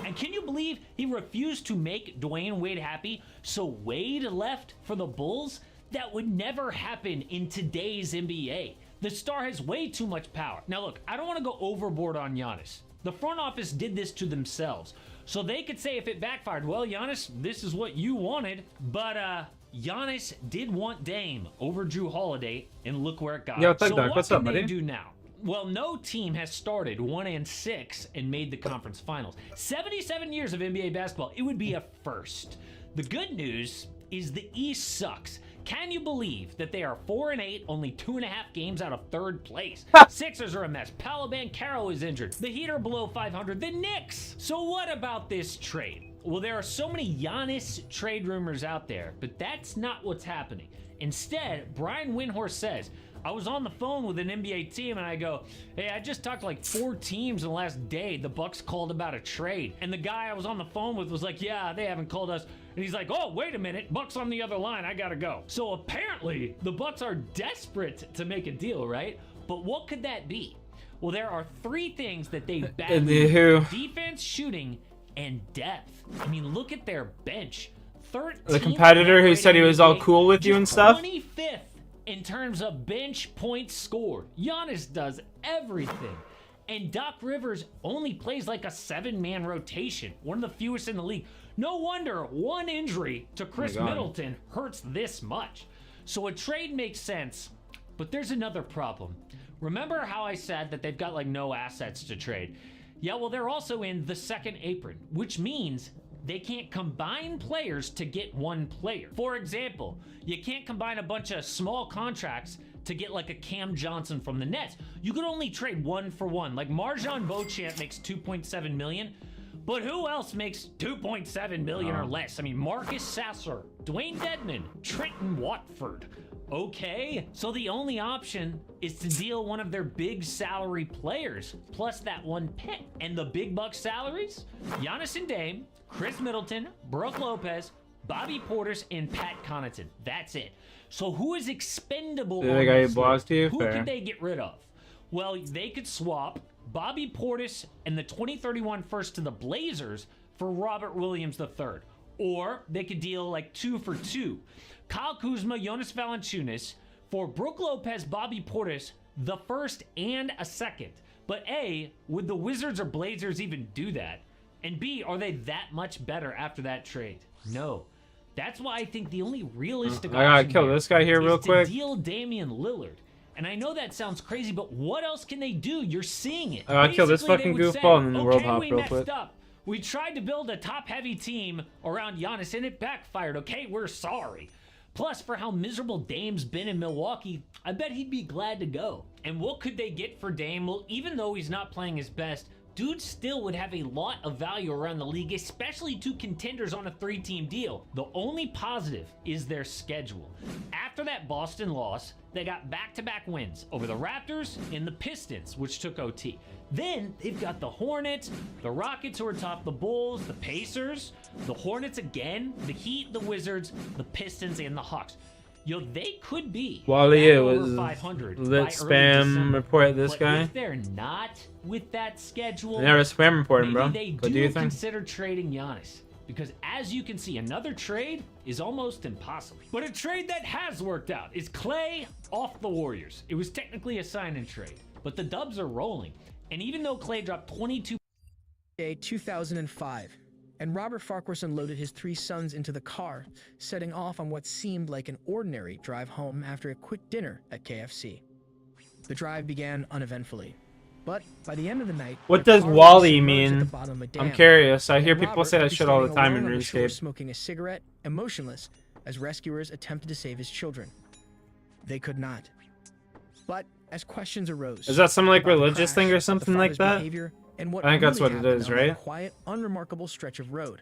And can you believe he refused to make Dwayne Wade happy, so Wade left for the Bulls? That would never happen in today's NBA. The star has way too much power. Now look, I don't want to go overboard on Giannis. The front office did this to themselves. So they could say if it backfired, well, Giannis, this is what you wanted. But Giannis did want Dame over Drew Holiday, and look where it got. Yo, so what what's can up, buddy? they do now? Well, no team has started 1-6 and made the conference finals. 77 years of NBA basketball, it would be a first. The good news is the East sucks. Can you believe that they are 4-8, only 2.5 games out of third place? Sixers are a mess. Paolo Banchero is injured. The Heat are below 500. The Knicks. So what about this trade? Well, there are so many Giannis trade rumors out there, but that's not what's happening. Instead, Brian Windhorst says, I was on the phone with an NBA team and I go, hey, I just talked to like 4 teams in the last day. The Bucks called about a trade. And the guy I was on the phone with was like, yeah, they haven't called us. And he's like, oh, wait a minute, Bucks on the other line, I gotta go. So apparently the Bucks are desperate to make a deal, right? But what could that be? Well, there are 3 things that they badly need: defense, shooting, and depth. I mean, look at their bench. 13th The competitor who said he was all cool with you and stuff? 25th in terms of bench points scored. Giannis does everything. And Doc Rivers only plays like a 7-man rotation, one of the fewest in the league. No wonder one injury to Chris Middleton hurts this much. So a trade makes sense, but there's another problem. Remember how I said that they've got like no assets to trade? Yeah, well, they're also in the second apron, which means they can't combine players to get one player. For example, you can't combine a bunch of small contracts to get like a Cam Johnson from the Nets. You could only trade 1 for 1. Like Marjon Beauchamp makes $2.7 million, but who else makes $2.7 million or less? I mean, Marcus Sasser, Dwayne Dedmon, Trenton Watford. Okay, so the only option is to deal one of their big salary players plus that one pick. And the big buck salaries? Giannis and Dame, Chris Middleton, Brook Lopez, Bobby Portis, and Pat Connaughton. That's it. So who is expendable on this list? Who could they get rid of? Well, they could swap Bobby Portis and the 2031 first to the Blazers for Robert Williams III. Or they could deal like 2 for 2. Kyle Kuzma, Jonas Valanciunas for Brook Lopez, Bobby Portis, the first and a second. But A, would the Wizards or Blazers even do that? And B, are they that much better after that trade? No. That's why I think the only realistic option I gotta kill this guy here real quick. To deal Damian Lillard. And I know that sounds crazy, but what else can they do? You're seeing it. I gotta kill this fucking goofball and then the world hop real quick. We tried to build a top-heavy team around Giannis, and it backfired, okay? We're sorry. Plus, for how miserable Dame's been in Milwaukee, I bet he'd be glad to go. And what could they get for Dame? Well, even though he's not playing his best, dude still would have a lot of value around the league, especially to contenders on a 3-team deal. The only positive is their schedule. After that Boston loss, they got back-to-back wins over the Raptors and the Pistons, which took OT. Then they've got the Hornets, the Rockets who are top, the Bulls, the Pacers, the Hornets again, the Heat, the Wizards, the Pistons, and the Hawks. Yo, they could be Wally, it over was 500 lit spam report this but guy. if they're not with that schedule, Never spam reporting, bro. maybe they do consider trading Giannis. Because as you can see, another trade is almost impossible. But a trade that has worked out is Klay off the Warriors. It was technically a sign and trade, but the Dubs are rolling. And even though Klay dropped 22... 2005, and Robert Farquharson loaded his 3 sons into the car, setting off on what seemed like an ordinary drive home after a quick dinner at KFC. The drive began uneventfully, but by the end of the night... What does Wally mean? I'm curious. I hear people say that shit all the time in RuneScape. Smoking a cigarette and motionless as rescuers attempted to save his children. They could not. But as questions arose... Is that some like religious thing or something like that? And what I think that's what it is, right? A quiet, unremarkable stretch of road.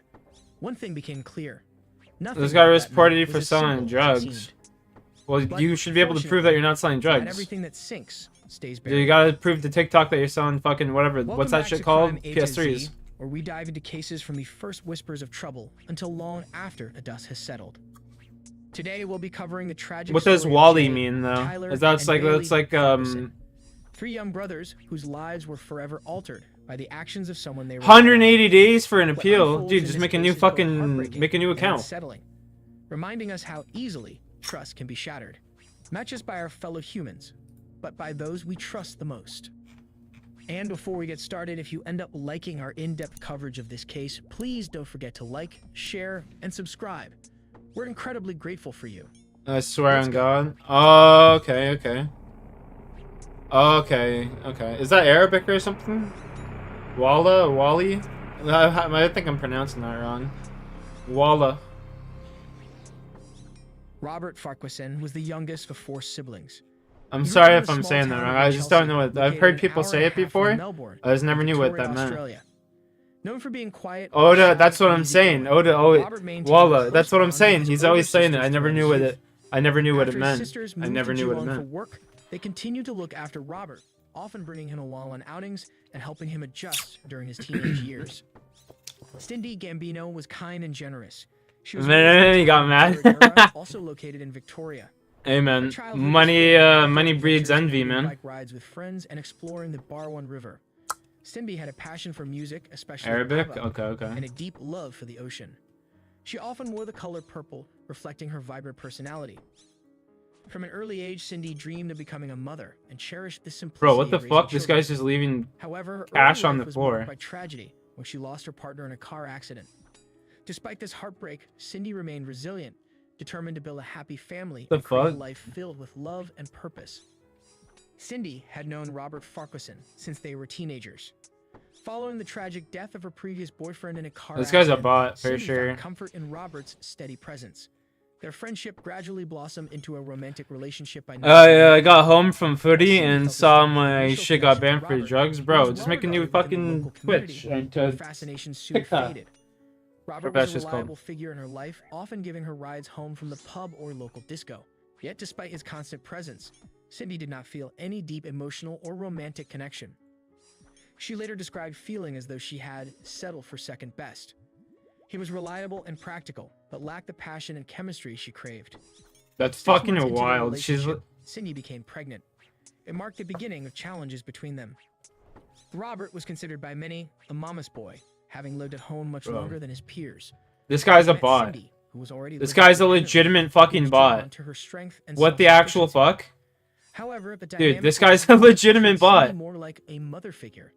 One thing became clear. This guy reported you for selling drugs. Well, you should be able to prove that you're not selling drugs. Everything that sinks stays buried. You gotta prove to TikTok that you're selling fucking whatever. What's that shit called? PS3s. Where we dive into cases from the first whispers of trouble until long after the dust has settled. Today we'll be covering the tragic. What does Wally mean though? Is that like 3 young brothers whose lives were forever altered by the actions of someone they were 180 days for an What appeal. unfolds Dude, in just this make a case new is both fucking, heartbreaking make a new and account. unsettling, reminding us how easily trust can be shattered, not just by our fellow humans, but by those we trust the most. And before we get started, if you end up liking our in-depth coverage of this case, please don't forget to like, share, and subscribe. We're incredibly grateful for you. I swear Let's on go. God. Oh, okay, okay. Okay, okay. Is that Arabic or something? Walla? Wally? I think I'm pronouncing that wrong. Walla. Robert Farquharson was the youngest of 4 siblings. I'm He grew sorry up in if a I'm small saying that town wrong. in I just don't Chelsea, know what. I've located heard an people hour say and a it half from before. Melbourne, I just never in knew what Victoria, that meant. Australia. Known for being quiet, Oda, shy, that's what and I'm saying. easygoing, Oda, oh, Robert maintained a Walla, close that's what I'm bond with saying. his He's older always saying it. sisters I never throughout knew his what youth. it. I never knew what it After his meant. sisters I moved never to knew what it Geelong for meant. work, they continued to look after Robert, often bringing him along on outings and helping him adjust during his teenage years. Cindy Gambino was kind and generous. She was raised in Man, the he got town of mad. Wiradjuri, also located in Victoria. Hey Her man, childhood was money, filled with money adventurous breeds envy, including man. bike rides with friends and exploring the Barwon River. Cindy had a passion for music, especially Arabic? ABBA, Okay, okay. and a deep love for the ocean. She often wore the color purple, reflecting her vibrant personality. From an early age, Cindy dreamed of becoming a mother and cherished the simplicity Bro, what the of raising fuck? This children. guy's just leaving However, her cash early on life the was floor. marked by tragedy when she lost her partner in a car accident. Despite this heartbreak, Cindy remained resilient, determined to build a happy family The and create a fuck? life filled with love and purpose. Cindy had known Robert Farquharson since they were teenagers. Following the tragic death of her previous boyfriend in a car This guy's a accident, bot, for Cindy sure. found comfort in Robert's steady presence. Their friendship gradually blossomed into a romantic relationship by I got home from footy Cindy and felt a saw strong my initial shit got connection to banned for Robert, drugs, who bro. was Just well make a new regarded within the fucking local community. Twitch and Her fascination soon TikTok. faded. Robert Whatever was that's a just called. reliable figure in her life, often giving her rides home from the pub or local disco. Yet despite his constant presence, Cindy did not feel any deep emotional or romantic connection. She later described feeling as though she had settled for second best. He was reliable and practical, but lacked the passion and chemistry she craved. That's 6 months fucking into their wild. She's relationship, Cindy became pregnant. It marked the beginning of challenges between them. Robert was considered by many a mama's boy, having lived at home much Bro. longer than his peers. This guy's He a met bot. Cindy, who was already This living guy's a independently. legitimate He fucking was drawn bot. to her strength and What the actual self-sufficiency. fuck? However, the Dude, dynamic this with guy's a Robert legitimate treated Cindy bot. more like a mother figure,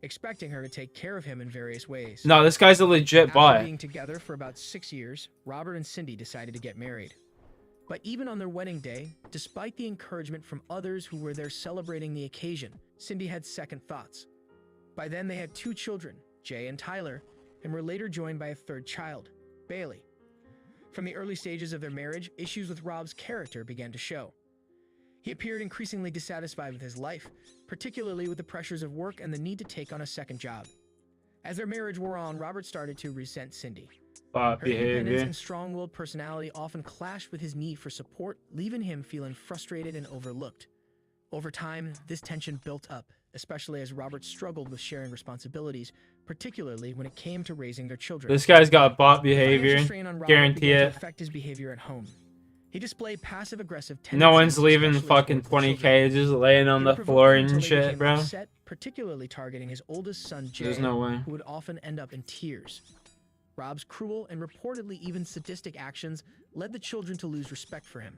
expecting her to take care of him in various ways. No, this guy's a legit After bot. being together for about 6 years, Robert and Cindy decided to get married. But even on their wedding day, despite the encouragement from others who were there celebrating the occasion, Cindy had second thoughts. By then, they had 2 children, Jay and Tyler, and were later joined by a 3rd child, Bailey. From the early stages of their marriage, issues with Rob's character began to show. He appeared increasingly dissatisfied with his life, particularly with the pressures of work and the need to take on a second job. As their marriage wore on, Robert started to resent Cindy. Bot Her independence behavior. and strong-willed personality often clashed with his need for support, leaving him feeling frustrated and overlooked. Over time, this tension built up, especially as Robert struggled with sharing responsibilities, particularly when it came to raising their children. This guy's got bot The financial behavior. strain on Robert Guarantee began to it. affect his behavior at home. He displayed passive-aggressive tendencies. No one's leaving especially fucking towards the 20K children. just laying on He the would provoke floor them and until they shit, became bro. upset, particularly targeting his oldest son, Jay, There's no way. who would often end up in tears. Rob's cruel and reportedly even sadistic actions led the children to lose respect for him.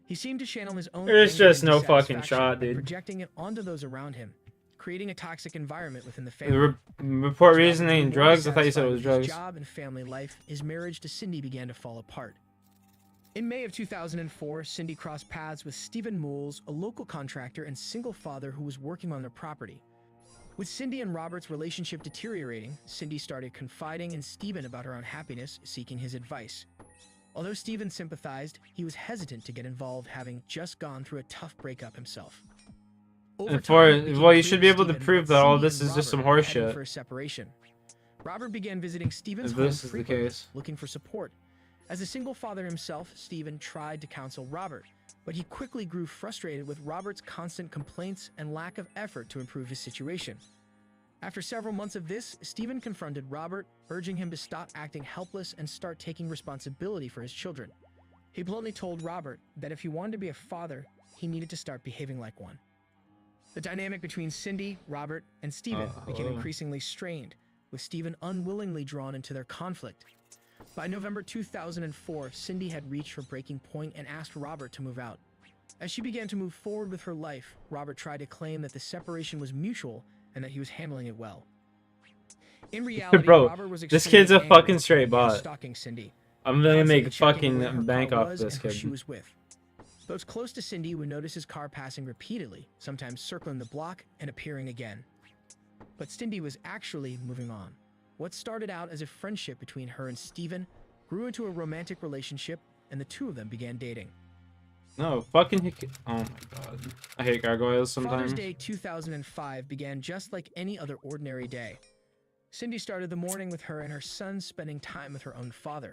He seemed to channel his own There's anger just and no fucking dissatisfaction shot, by dude. projecting it onto those around him, creating a toxic environment within the The family. report As Robert reasoning grew more drugs? I thought you said it was dissatisfied with his drugs. job and family life, his marriage to Cindy began to fall apart. In May of 2004, Cindy crossed paths with Stephen Mools, a local contractor and single father who was working on their property. With Cindy and Robert's relationship deteriorating, Cindy started confiding in Stephen about her unhappiness, seeking his advice. Although Stephen sympathized, he was hesitant to get involved, having just gone through a tough breakup himself. Over And time, it became well, you clear should be able to Stephen prove that that all Cindy this and is just some Robert were horse heading shit. for a separation. Robert began visiting Stephen's If home this is the frequently, case. looking for support. As a single father himself, Stephen tried to counsel Robert, but he quickly grew frustrated with Robert's constant complaints and lack of effort to improve his situation. After several months of this, Stephen confronted Robert, urging him to stop acting helpless and start taking responsibility for his children. He bluntly told Robert that if he wanted to be a father, he needed to start behaving like one. The dynamic between Cindy, Robert, and Stephen became increasingly strained, with Stephen unwillingly drawn into their conflict. By November 2004, Cindy had reached her breaking point and asked Robert to move out. As she began to move forward with her life, Robert tried to claim that the separation was mutual and that he was handling it well. In reality, Bro, Robert was this kid's a extremely fucking angry straight and bot. stalking Cindy, I'm gonna make constantly checking where fucking her bank car off was this and who she kid. was with. Those close to Cindy would notice his car passing repeatedly, sometimes circling the block and appearing again. But Cindy was actually moving on. What started out as a friendship between her and Stephen grew into a romantic relationship, and the two of them began dating. No, fucking oh my god. I hate gargoyles Father's sometimes. Day 2005 began just like any other ordinary day. Cindy started the morning with her and her son spending time with her own father.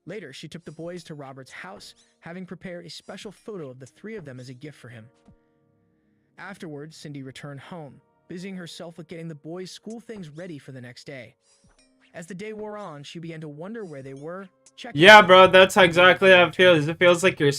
Later, she took the boys to Robert's house, having prepared a special photo of the three of them as a gift for him. Afterwards, Cindy returned home, busying herself with getting the boys' school things ready for the next day. As the day wore on, she began to wonder where they were. Yeah, bro, that's exactly how it feels. It feels like your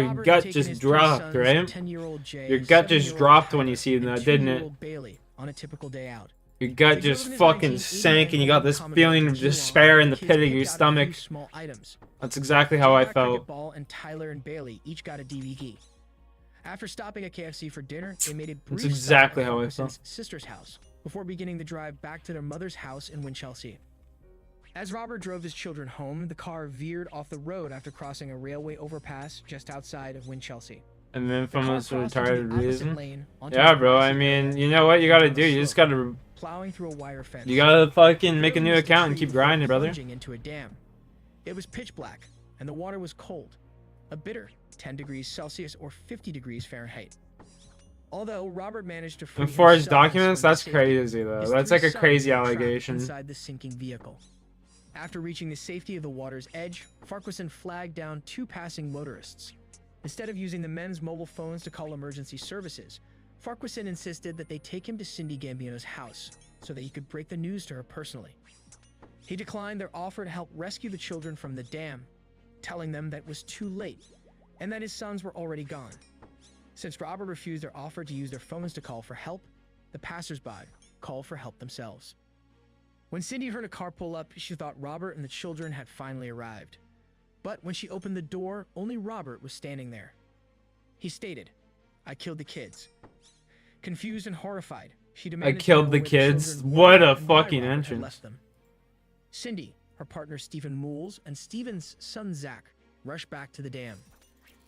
Robert gut had taken just his three dropped, sons, right? 10-year-old Jay, Your gut just 7-year-old dropped when you Heather, see and that, didn't it? 2-year-old Bailey on a typical day out. Your gut They just drove in his fucking 1989 sank and you got this Commodore feeling of to Geelong, despair in the the kids pit of picked your out a few stomach. small items. That's exactly how I Jack Cricket felt. Ball and Tyler and Bailey each got a DVD. After stopping at KFC for dinner, they made a brief That's exactly stop at how I Ferguson's felt. sister's house before beginning the drive back to their mother's house in Winchelsea. As Robert drove his children home, the car veered off the road after crossing a railway overpass just outside of Winchelsea. And then The from car this crossed into retarded the opposite reason. lane onto Yeah, a bro, I grassy mean, area you know what you gotta down a do? You just slope, gotta, plowing through a wire fence. you gotta fucking make a Barely new missed the account and tree keep before grinding, brother. plunging into a dam. It was pitch black, and the water was cold, a bitter 10 degrees Celsius or 50 degrees Fahrenheit. Although Robert managed to free And for his himself documents, from that's safety, crazy though. his That's three like a sons crazy were trapped allegation. inside the sinking vehicle. After reaching the safety of the water's edge, Farquharson flagged down two passing motorists. Instead of using the men's mobile phones to call emergency services, Farquharson insisted that they take him to Cindy Gambino's house so that he could break the news to her personally. He declined their offer to help rescue the children from the dam, telling them that it was too late and that his sons were already gone. Since Robert refused their offer to use their phones to call for help, the passersby called for help themselves. When Cindy heard a car pull up, she thought Robert and the children had finally arrived. But when she opened the door, only Robert was standing there. He stated, "I killed the kids." Confused and horrified, she demanded I to killed know the where kids? children What were a and why fucking Robert had entrance. left them. Cindy, her partner Stephen Mools, and Stephen's son Zach rushed back to the dam.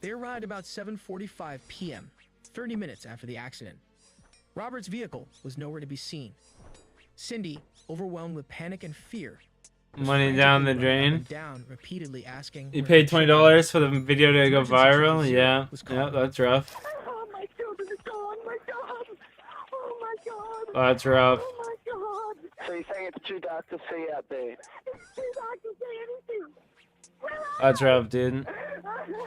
They arrived about 7:45 p.m., 30 minutes after the accident. Robert's vehicle was nowhere to be seen. Cindy, overwhelmed with panic and fear, was Money down the frantically running up drain. and down, repeatedly asking You where paid her children were. $20 for the video to go Emergency viral? 00 Yeah. was Yeah, called. that's rough. Oh, my children are gone. My God. Oh, my God. Oh, that's rough. Oh, my God. So you're saying it's too dark to see out there? It's too dark to see anything. That's rough, dude.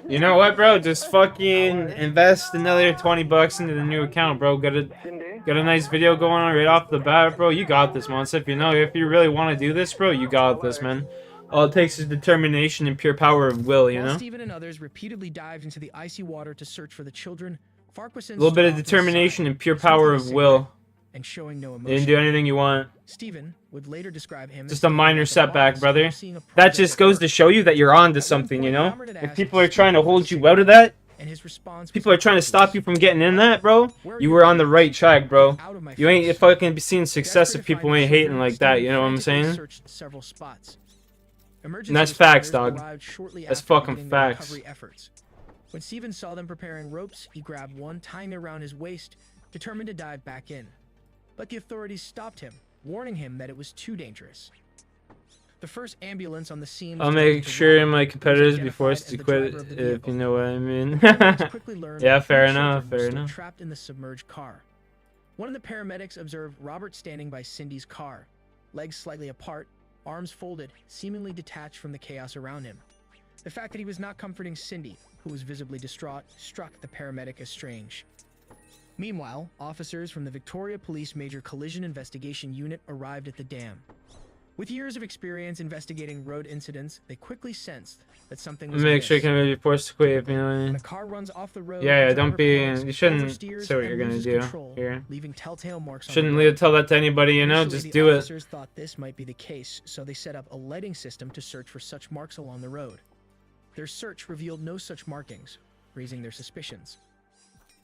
You know what, bro? Just fucking invest another $20 into the new account, bro. Get a nice video going on right off the bat, bro. You got this, man. So if you really want to do this, bro, you got this, man. All it takes is determination and pure power of will, you While know? Stephen and others repeatedly dived into the icy water to search for the children, Farquharson A little bit stood of off to the determination side, and pure smoking power a of cigarette will. and showing no You emotion. didn't do anything you want. Stephen would later describe him Just as a feeling minor like a setback, boss brother. overseeing a That project just at goes work. to show you that you're on to At one something, you point, know? Robert had If asked people if are trying to Stephen hold was you single, out of that, and his response was people are trying to obvious. stop you from getting in that, bro, Where are you your were on the kids? right track, bro. Out of my You ain't face. fucking seeing success Desperate if to people find the ain't hating children, like that, Stephen you know what I'm frantically saying? searched several spots. Emergency that's facts, responders dog. arrived shortly That's after fucking beginning their facts. recovery efforts. When Stephen saw them preparing ropes, he grabbed one, tying it around his waist, determined to dive back in. But the authorities stopped him, warning him that it was too dangerous. The first ambulance on the scene was I'll directed make to sure Robert, my who was competitors be identified forced as to the quit driver of the if vehicle. you know what I mean. Paramedics quickly learned Yeah, that fair three enough, children fair were still enough. trapped in the submerged car. One of the paramedics observed Robert standing by Cindy's car, legs slightly apart, arms folded, seemingly detached from the chaos around him. The fact that he was not comforting Cindy, who was visibly distraught, struck the paramedic as strange. Meanwhile, officers from the Victoria Police Major Collision Investigation Unit arrived at the dam. With years of experience investigating road incidents, they quickly sensed that something was Make sure you amiss. can be forced to quit. You When know. the car runs off the road, Yeah, the don't driver be. panics, You shouldn't oversteers, say what you're and gonna loses do control, here. leaving telltale marks on Shouldn't the road. tell that to anybody. You know, Initially, just the do it. officers thought this might be the case, so they set up a lighting system to search for such marks along the road. Their search revealed no such markings, raising their suspicions.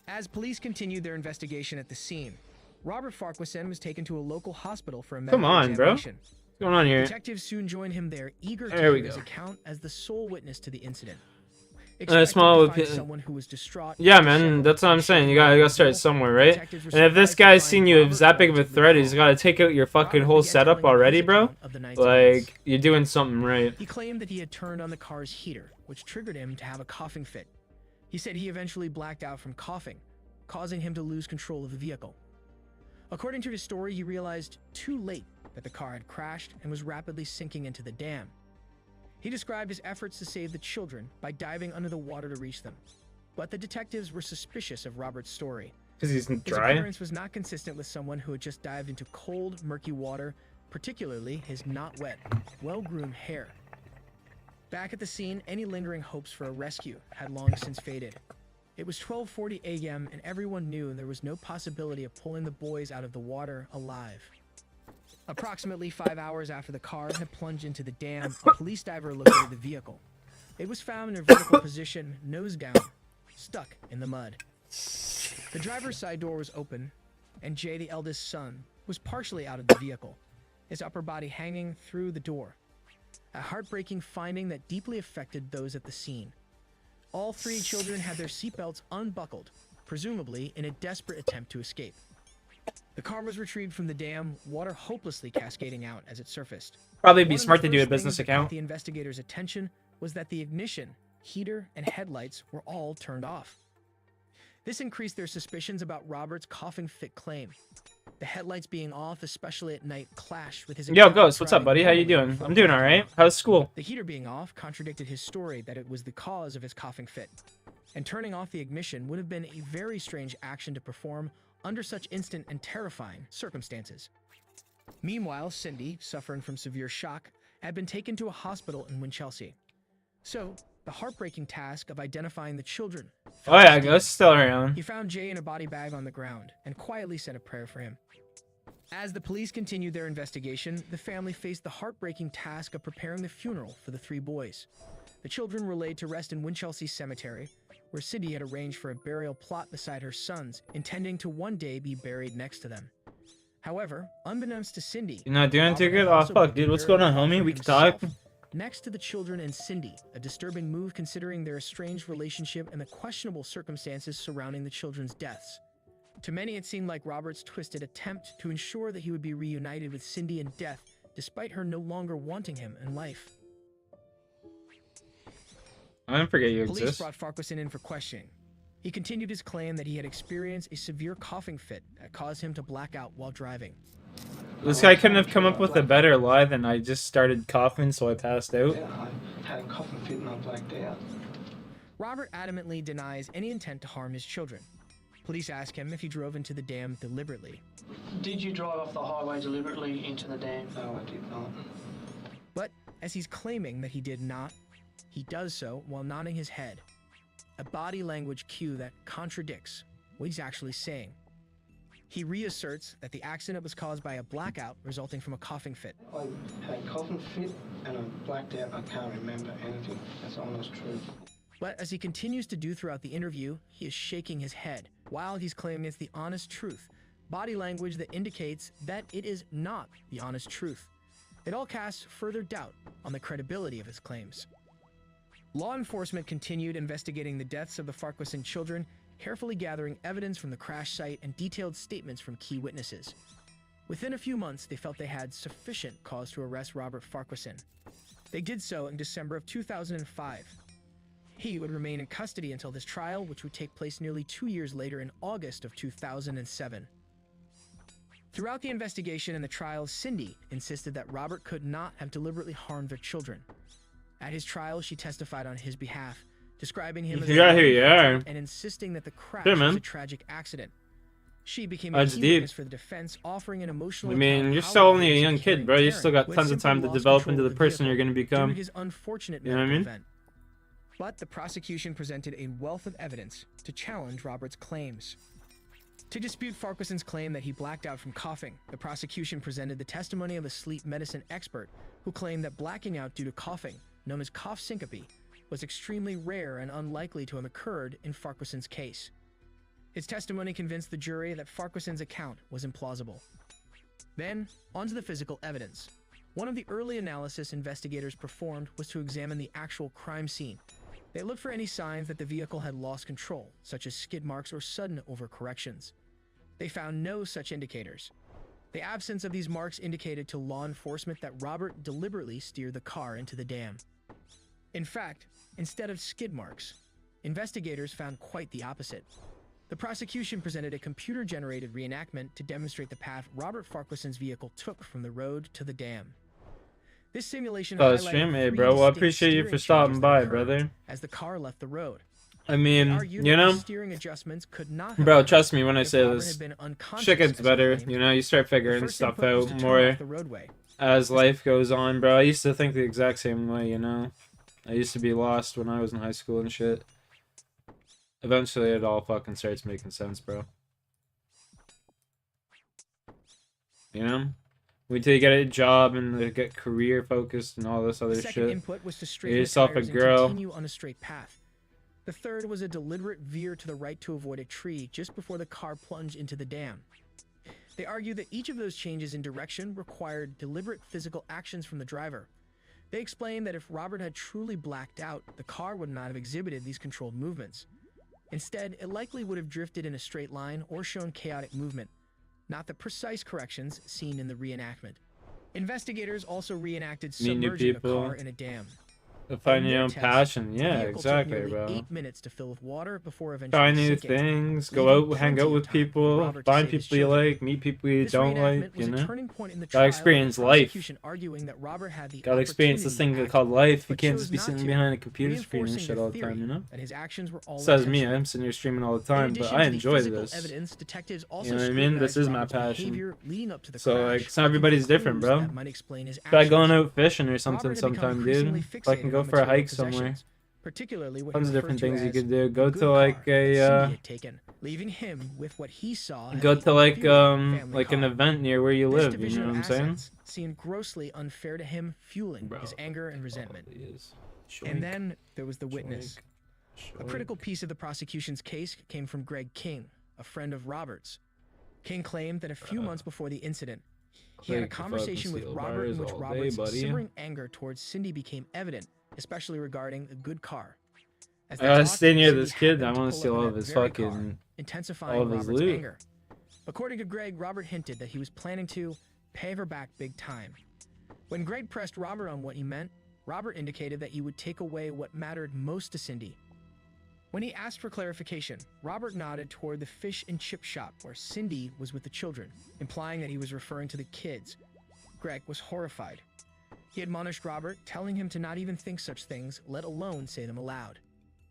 As police continued their investigation at the scene, Robert Farquharson was taken to a local hospital for a medical Come on, bro. examination. What's going on here? Detectives soon joined him there, eager to There we hear his go. account as the sole witness to the incident. Small Expecting to find opi- someone who was distraught, Yeah, man, that's what I'm saying. You gotta start somewhere, right? And if this guy's seen you as that big of a threat, he's gotta take out your fucking whole setup already, bro. Like, you're doing something right. He claimed that he had turned on the car's heater, which triggered him to have a coughing fit. He said he eventually blacked out from coughing, causing him to lose control of the vehicle. According to his story, he realized too late that the car had crashed and was rapidly sinking into the dam. He described his efforts to save the children by diving under the water to reach them. But the detectives were suspicious of Robert's story. Because he's His dry. appearance was not consistent with someone who had just dived into cold, murky water, particularly his not wet, well-groomed hair. Back at the scene, any lingering hopes for a rescue had long since faded. It was 12:40 a.m. and everyone knew there was no possibility of pulling the boys out of the water alive. Approximately 5 hours after the car had plunged into the dam, a police diver located the vehicle. It was found in a vertical position, nose down, stuck in the mud. The driver's side door was open, and Jay, the eldest son, was partially out of the vehicle, his upper body hanging through the door. A heartbreaking finding that deeply affected those at the scene. All three children had their seatbelts unbuckled, presumably in a desperate attempt to escape. The car was retrieved from the dam, water hopelessly cascading out as it surfaced. Probably One be of the smart to do a first business things that caught account. the investigators' attention was that the ignition, heater, and headlights were all turned off. This increased their suspicions about Robert's coughing fit claim. The headlights being off, especially at night, clashed with his Yo, account of Ghost, what's up, driving buddy? How you normally doing? before I'm doing breaking alright. out. How's school? The heater being off contradicted his story that it was the cause of his coughing fit. And turning off the ignition would have been a very strange action to perform under such instant and terrifying circumstances. Meanwhile, Cindy, suffering from severe shock, had been taken to a hospital in Winchelsea. So, the heartbreaking task of identifying the children. Oh yeah, Ghost still around. He found Jay in a body bag on the ground and quietly said a prayer for him. As the police continued their investigation, the family faced the heartbreaking task of preparing the funeral for the three boys. The children were laid to rest in Winchelsea Cemetery, where Cindy had arranged for a burial plot beside her sons, intending to one day be buried next to them. However, unbeknownst to Cindy, You're not doing too Robert good? had Oh also fuck, booked dude. a What's going on, burial plot homie? for We can talk. himself next to the children and Cindy, a disturbing move considering their estranged relationship and the questionable circumstances surrounding the children's deaths. To many, it seemed like Robert's twisted attempt to ensure that he would be reunited with Cindy in death, despite her no longer wanting him in life. I didn't forget you Police exist. brought Farquharson in for questioning. He continued his claim that he had experienced a severe coughing fit that caused him to black out while driving. This guy couldn't have come up with a better lie than I just started coughing, so I passed out. Yeah, I had a coughing fit and I blacked out. Robert adamantly denies any intent to harm his children. Police ask him if he drove into the dam deliberately. Did you drive off the highway deliberately into the dam? No, I did not. But as he's claiming that he did not, he does so while nodding his head, a body language cue that contradicts what he's actually saying. He reasserts that the accident was caused by a blackout resulting from a coughing fit. I had a coughing fit and I blacked out. I can't remember anything. That's the honest truth. But as he continues to do throughout the interview, he is shaking his head while he's claiming it's the honest truth, body language that indicates that it is not the honest truth. It all casts further doubt on the credibility of his claims. Law enforcement continued investigating the deaths of the Farquharson children, carefully gathering evidence from the crash site and detailed statements from key witnesses. Within a few months, they felt they had sufficient cause to arrest Robert Farquharson. They did so in December of 2005. He would remain in custody until his trial, which would take place nearly 2 years later in August of 2007. Throughout the investigation and the trial, Cindy insisted that Robert could not have deliberately harmed their children. At his trial, she testified on his behalf, describing him as Yeah, here you are. and insisting that the crash Sure, was man. a tragic accident. She became a That's key deep. witness for the defense, offering an emotional I mean, account of you're how still only a Roberts young and kid, caring bro. You parent still got who had tons of simply time to lost develop control into of the person you're vehicle gonna due become. to his unfortunate You know what I medical mean? event. But the prosecution presented a wealth of evidence to challenge Roberts' claims. To dispute Farquharson's claim that he blacked out from coughing, the prosecution presented the testimony of a sleep medicine expert who claimed that blacking out due to coughing, known as cough syncope, was extremely rare and unlikely to have occurred in Farquharson's case. His testimony convinced the jury that Farquharson's account was implausible. Then, onto the physical evidence. One of the early analysis investigators performed was to examine the actual crime scene. They looked for any signs that the vehicle had lost control, such as skid marks or sudden overcorrections. They found no such indicators. The absence of these marks indicated to law enforcement that Robert deliberately steered the car into the dam. In fact, instead of skid marks, investigators found quite the opposite. The prosecution presented a computer-generated reenactment to demonstrate the path Robert Farquharson's vehicle took from the road to the dam. This simulation highlighted Stream, hey, three bro. Well, I distinct appreciate you steering for stopping changes that by, occurred brother. as the car left the road. I They mean, argued you that know, these steering adjustments could not have bro, occurred trust me when I if say Robert this. had been unconscious, Shit gets as he better. claimed. You know, you start The figuring first stuff input was out to turn more off the roadway. as life goes on, bro. I used to think the exact same way, you know. I used to be lost when I was in high school and shit. Eventually, it all fucking starts making sense, bro. You know? Wait till you get a job and get career focused and all this other The second shit. input was to Get straighten the yourself a tires and girl. continue on a straight path. The third was a deliberate veer to the right to avoid a tree just before the car plunged into the dam. They argued that each of those changes in direction required deliberate physical actions from the driver. They explained that if Robert had truly blacked out, the car would not have exhibited these controlled movements. Instead, it likely would have drifted in a straight line or shown chaotic movement, not the precise corrections seen in the reenactment. Investigators also reenacted Meet new submerging the people. car in a dam. Find In your their own test, passion. the Yeah, vehicle took exactly, nearly bro. 8 minutes to fill with water before eventually Try new sinking, things, leaving go out, hang plenty out of with time for people, Robert to find save his people you children. like, meet people you This don't reenactment like, was you a know? turning point in the Gotta trial, experience with the life. prosecution arguing that Robert had the Gotta experience this opportunity thing to called act, life. You but can't chose just be not sitting to, behind a computer screen and reinforcing shit their all the time, theory you know? that his actions were all Says me, intentional. I'm sitting here streaming all the In time, but addition I to the enjoy physical this. evidence, detectives also You know what I mean? This scrutinized is my Robert's passion. behavior leading up to the So, crash, like, so looking for everybody's different, clues bro. that might explain his Try actions. going out fishing or something Robert had become sometime, increasingly dude. Fucking fixated go on for a material hike somewhere. possessions, particularly what he Tons of referred different to things you as could do. the Go good to like car that a Cindy had taken, leaving him with what he saw as go the to like inferior family like an car. event near where you This live, you division know of what I'm saying? assets seemed grossly unfair to him, fueling Bro, his anger and resentment. probably is. And Shoink, then there was the witness. shoink, A critical shoink. piece of the prosecution's case came from Greg King, a friend of Robert's. King claimed that a few months before the incident, he had a Click the conversation with fucking Robert in steel which bars all day, Robert's buddy. simmering anger towards Cindy became evident, especially regarding the good car. As I they gotta talked, stay near Cindy this kid. I happened want to to pull steal up in all of that his very car, fucking intensifying all of his Robert's loot. anger. According to Greg, Robert hinted that he was planning to pay her back big time. When Greg pressed Robert on what he meant, Robert indicated that he would take away what mattered most to Cindy. When he asked for clarification, Robert nodded toward the fish and chip shop where Cindy was with the children, implying that he was referring to the kids. Greg was horrified. He admonished Robert, telling him to not even think such things, let alone say them aloud.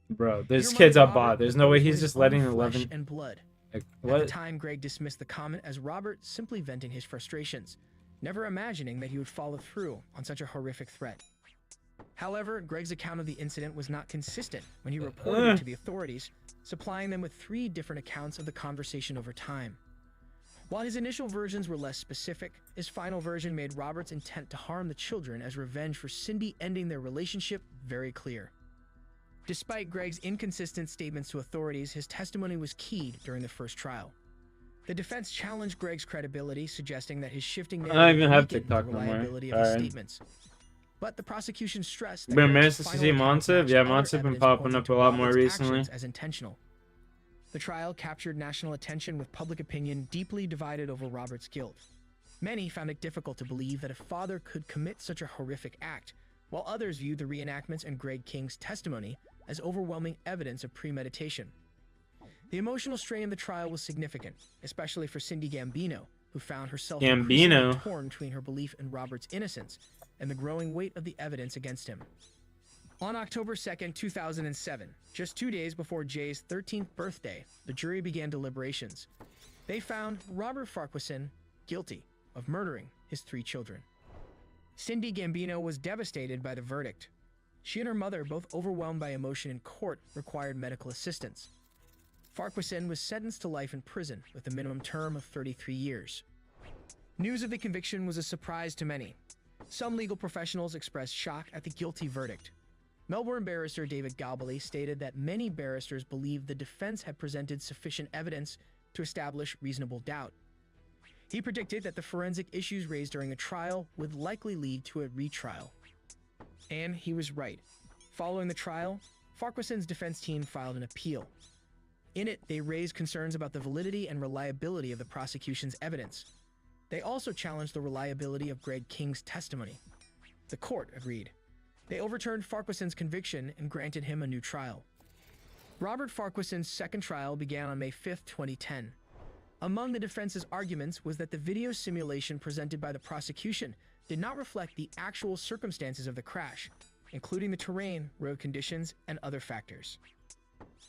Bro, He there's reminded kids out Robert bought. There's that no way those were he's his just own letting flesh 11. and blood. Like, At the what? time, Greg dismissed the comment as Robert simply venting his frustrations, never imagining that he would follow through on such a horrific threat. However, Greg's account of the incident was not consistent when he reported it to the authorities, supplying them with 3 different accounts of the conversation over time. While his initial versions were less specific, his final version made Robert's intent to harm the children as revenge for Cindy ending their relationship very clear. Despite Greg's inconsistent statements to authorities, his testimony was keyed during the first trial. The defense challenged Greg's credibility, suggesting that his shifting I don't narrative even have weakened TikTok the no more. reliability of his Alright. statements. But the prosecution stressed that Been Greg's managed to final see account Montev? matched Yeah, other Montev been evidence popping pointing up to a lot more Robert's recently. actions as intentional. The trial captured national attention with public opinion deeply divided over Robert's guilt. Many found it difficult to believe that a father could commit such a horrific act, while others viewed the reenactments and Greg King's testimony as overwhelming evidence of premeditation. The emotional strain of the trial was significant, especially for Cindy Gambino, who found herself increasingly torn between her belief in Robert's innocence and the growing weight of the evidence against him. On October 2nd, 2007, just 2 days before Jay's 13th birthday, the jury began deliberations. They found Robert Farquharson guilty of murdering his 3 children. Cindy Gambino was devastated by the verdict. She and her mother, both overwhelmed by emotion in court, required medical assistance. Farquharson was sentenced to life in prison with a minimum term of 33 years. News of the conviction was a surprise to many. Some legal professionals expressed shock at the guilty verdict. Melbourne barrister David Galbally stated that many barristers believed the defense had presented sufficient evidence to establish reasonable doubt. He predicted that the forensic issues raised during a trial would likely lead to a retrial. And he was right. Following the trial, Farquharson's defense team filed an appeal. In it, they raised concerns about the validity and reliability of the prosecution's evidence. They also challenged the reliability of Greg King's testimony. The court agreed. They overturned Farquharson's conviction and granted him a new trial. Robert Farquharson's second trial began on May 5, 2010. Among the defense's arguments was that the video simulation presented by the prosecution did not reflect the actual circumstances of the crash, including the terrain, road conditions, and other factors.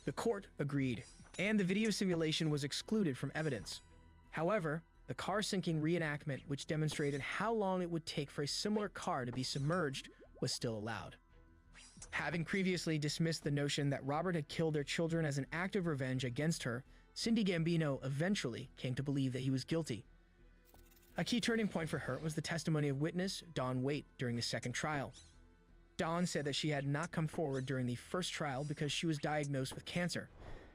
The court agreed, and the video simulation was excluded from evidence. However, the car sinking reenactment, which demonstrated how long it would take for a similar car to be submerged, was still allowed. Having previously dismissed the notion that Robert had killed their children as an act of revenge against her, Cindy Gambino eventually came to believe that he was guilty. A key turning point for her was the testimony of witness Dawn Waite during the second trial. Dawn said that she had not come forward during the first trial because she was diagnosed with cancer.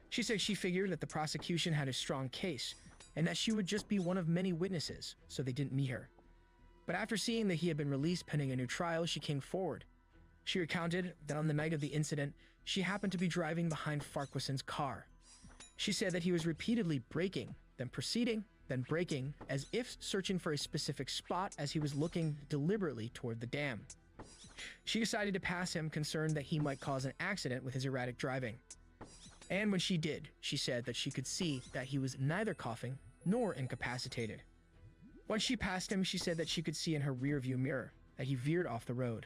She said she figured that the prosecution had a strong case and that she would just be one of many witnesses, so they didn't meet her. But after seeing that he had been released pending a new trial, she came forward. She recounted that on the night of the incident, she happened to be driving behind Farquharson's car. She said that he was repeatedly braking, then proceeding, then braking, as if searching for a specific spot as he was looking deliberately toward the dam. She decided to pass him, concerned that he might cause an accident with his erratic driving. And when she did, she said that she could see that he was neither coughing nor incapacitated. Once she passed him, she said that she could see in her rearview mirror that he veered off the road.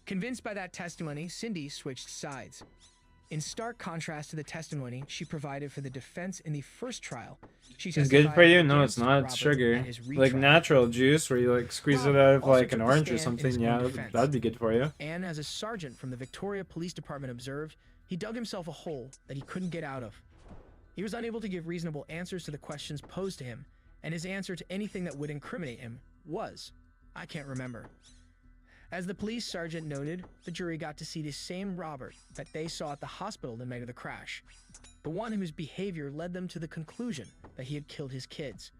Convinced by that testimony, Cindy switched sides. In stark contrast to the testimony she provided for the defense in the first trial, she It's good for you? No, it's not. It's Robert sugar. at his Like retrial. natural juice where you like squeeze it Robert out of also like took an the orange or stand in his something. own Yeah, defense. that'd be good for you. And as a sergeant from the Victoria Police Department observed, he dug himself a hole that he couldn't get out of. He was unable to give reasonable answers to the questions posed to him, and his answer to anything that would incriminate him was, "I can't remember." As the police sergeant noted, the jury got to see the same Robert that they saw at the hospital the night of the crash, the one whose behavior led them to the conclusion that he had killed his kids.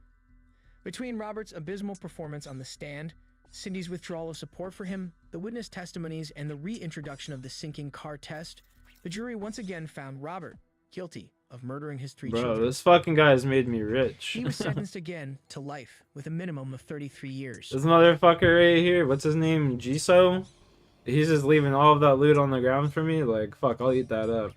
Between Robert's abysmal performance on the stand, Cindy's withdrawal of support for him, the witness testimonies, and the reintroduction of the sinking car test, the jury once again found Robert guilty of murdering his 3 Bro, children. this fucking guy has made me rich. He was sentenced again to life with a minimum of 33 years. This motherfucker right here, what's his name? Jisoo? He's just leaving all of that loot on the ground for me? Like, fuck, I'll eat that up.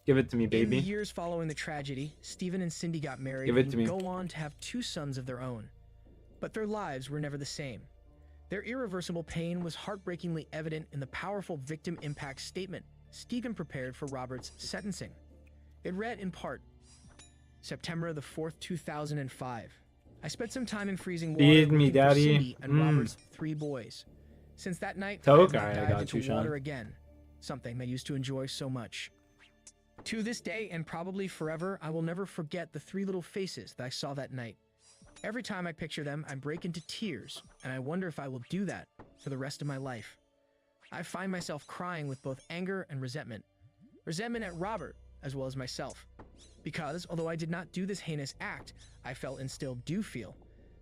Give it to me, In baby. the years following the tragedy, Stephen and Cindy got married Give it and to would me. go on to have 2 sons of their own. But their lives were never the same. Their irreversible pain was heartbreakingly evident in the powerful victim impact statement Stephen prepared for Robert's sentencing. It read in part, September the 4th, 2005. I spent some time in freezing water Feed me, looking for daddy. Cindy and Robert's 3 boys. Since that night, Tell I have guy not I dived got into you, Sean. water again, something I used to enjoy so much. To this day, and probably forever, I will never forget the 3 little faces that I saw that night. Every time I picture them, I break into tears, and I wonder if I will do that for the rest of my life. I find myself crying with both anger and resentment. Resentment at Robert, as well as myself. Because, although I did not do this heinous act, I felt and still do feel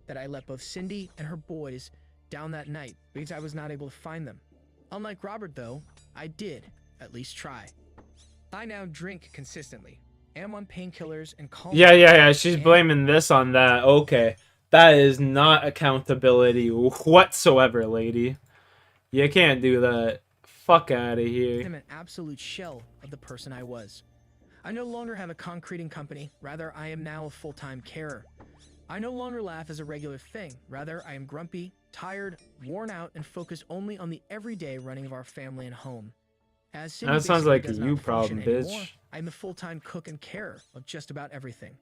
that I let both Cindy and her boys down that night because I was not able to find them. Unlike Robert, though, I did at least try. I now drink consistently, am on painkillers, and calm. Yeah. She's blaming this on that. Okay. That is not accountability whatsoever, lady. You can't do that. Fuck out of here. I'm an absolute shell of the person I was. I no longer have a concreting company, rather I am now a full-time carer. I no longer laugh as a regular thing, rather I am grumpy, tired, worn out, and focused only on the everyday running of our family and home. As Cindy That sounds basically like a does you not function problem, bitch. anymore, I'm the full-time cook and carer of just about everything.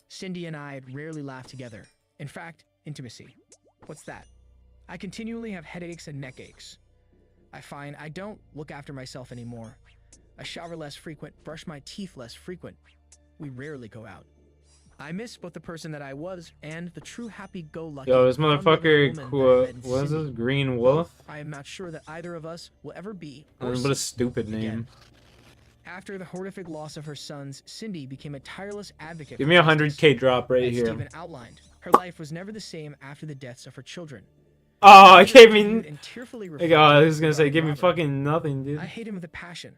Cindy and I had rarely laughed together. In fact, intimacy. What's that? I continually have headaches and neck aches. I find I don't look after myself anymore. I shower less frequent, brush my teeth less frequent. We rarely go out. I miss both the person that I was and the true happy-go-lucky. Yo, this fun-loving motherfucker, woman that I met in what is Cindy. this? Green Wolf? I am not sure that either of us will ever be or What a see stupid name. again. After the horrific loss of her sons, Cindy became a tireless advocate. Give for me a justice. 100K drop right As here. Stephen outlined, her life was never the same after the deaths of her children. Oh, it gave me. And tearfully Like, oh, I was gonna say, reflected give me Robert. fucking nothing, dude. I hate him with a passion.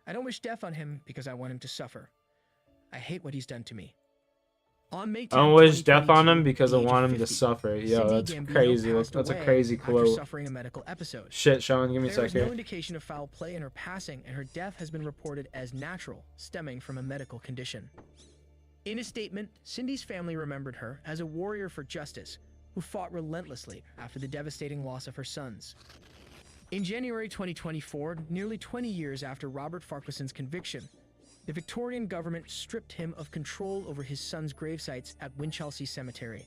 I don't wish death on him because I want him to suffer. I hate what he's done to me. On May 10, I don't wish death on 2022, him because I at the age want of him to 50, suffer. Yo, Cindy that's Gambino crazy. passed That's a away crazy after quote. suffering a medical episode. Shit, Sean, give me a There was no second. indication of foul play in her passing, and her death has been reported as natural, stemming from a medical condition. In a statement, Cindy's family remembered her as a warrior for justice who fought relentlessly after the devastating loss of her sons. In January 2024, nearly 20 years after Robert Farquharson's conviction, the Victorian government stripped him of control over his son's gravesites at Winchelsea Cemetery.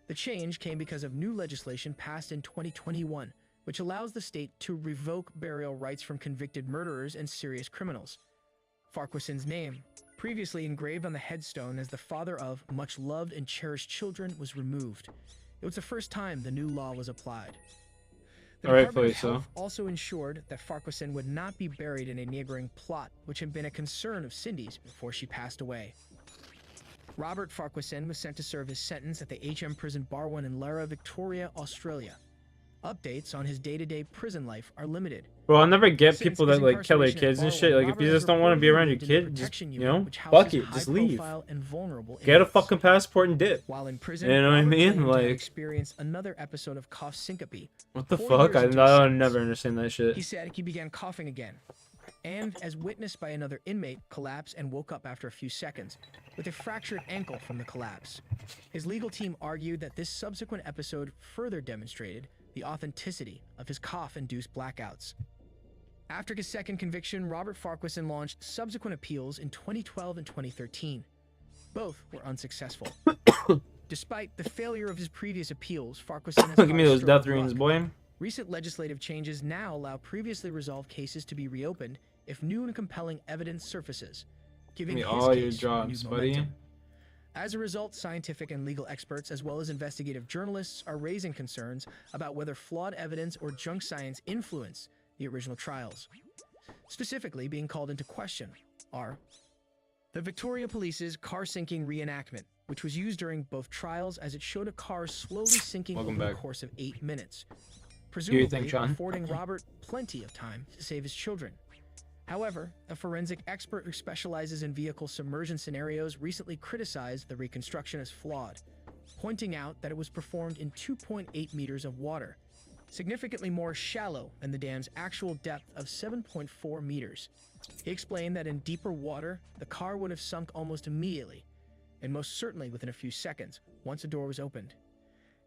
The change came because of new legislation passed in 2021, which allows the state to revoke burial rights from convicted murderers and serious criminals. Farquharson's name, previously engraved on the headstone as the father of much loved and cherished children, was removed. It was the first time the new law was applied. The Department Rightfully of so. Health also ensured that Farquharson would not be buried in a neighboring plot, which had been a concern of Cindy's before she passed away. Robert Farquharson was sent to serve his sentence at the HM Prison Barwon in Lara, Victoria, Australia. Updates on his day-to-day prison life are limited. Bro, I'll never get Since people his that like kill their incarceration at kids and Barwon, shit. Like, if Robert you has just don't want to be reportedly around your lived in the kid, just, protection you unit, know, which fuck houses it, just leave. high-profile and vulnerable Get a inmates. fucking passport and dip. While in prison, You know what I Robert mean? claimed to have Like, experienced another episode of cough syncope. what the 4 fuck? years I into his don't sentence. never understand that shit. He said he began coughing again, and, as witnessed by another inmate, collapsed and woke up after a few seconds, with a fractured ankle from the collapse. His legal team argued that this subsequent episode further demonstrated the authenticity of his cough-induced blackouts. After his second conviction, Robert Farquharson launched subsequent appeals in 2012 and 2013. Both were unsuccessful. Despite the failure of his previous appeals, Farquharson has Give me caught a those stroke death of runes, luck. boy. Recent legislative changes now allow previously resolved cases to be reopened if new and compelling evidence surfaces, giving Give me his all your case jobs, renewed buddy. momentum. As a result, scientific and legal experts, as well as investigative journalists, are raising concerns about whether flawed evidence or junk science influenced the original trials. Specifically being called into question are the Victoria Police's car sinking reenactment, which was used during both trials as it showed a car slowly sinking Welcome over back. the course of 8 minutes, Do you presumably think, John? affording Robert plenty of time to save his children. However, a forensic expert who specializes in vehicle submersion scenarios recently criticized the reconstruction as flawed, pointing out that it was performed in 2.8 meters of water, significantly more shallow than the dam's actual depth of 7.4 meters. He explained that in deeper water, the car would have sunk almost immediately, and most certainly within a few seconds, once a door was opened.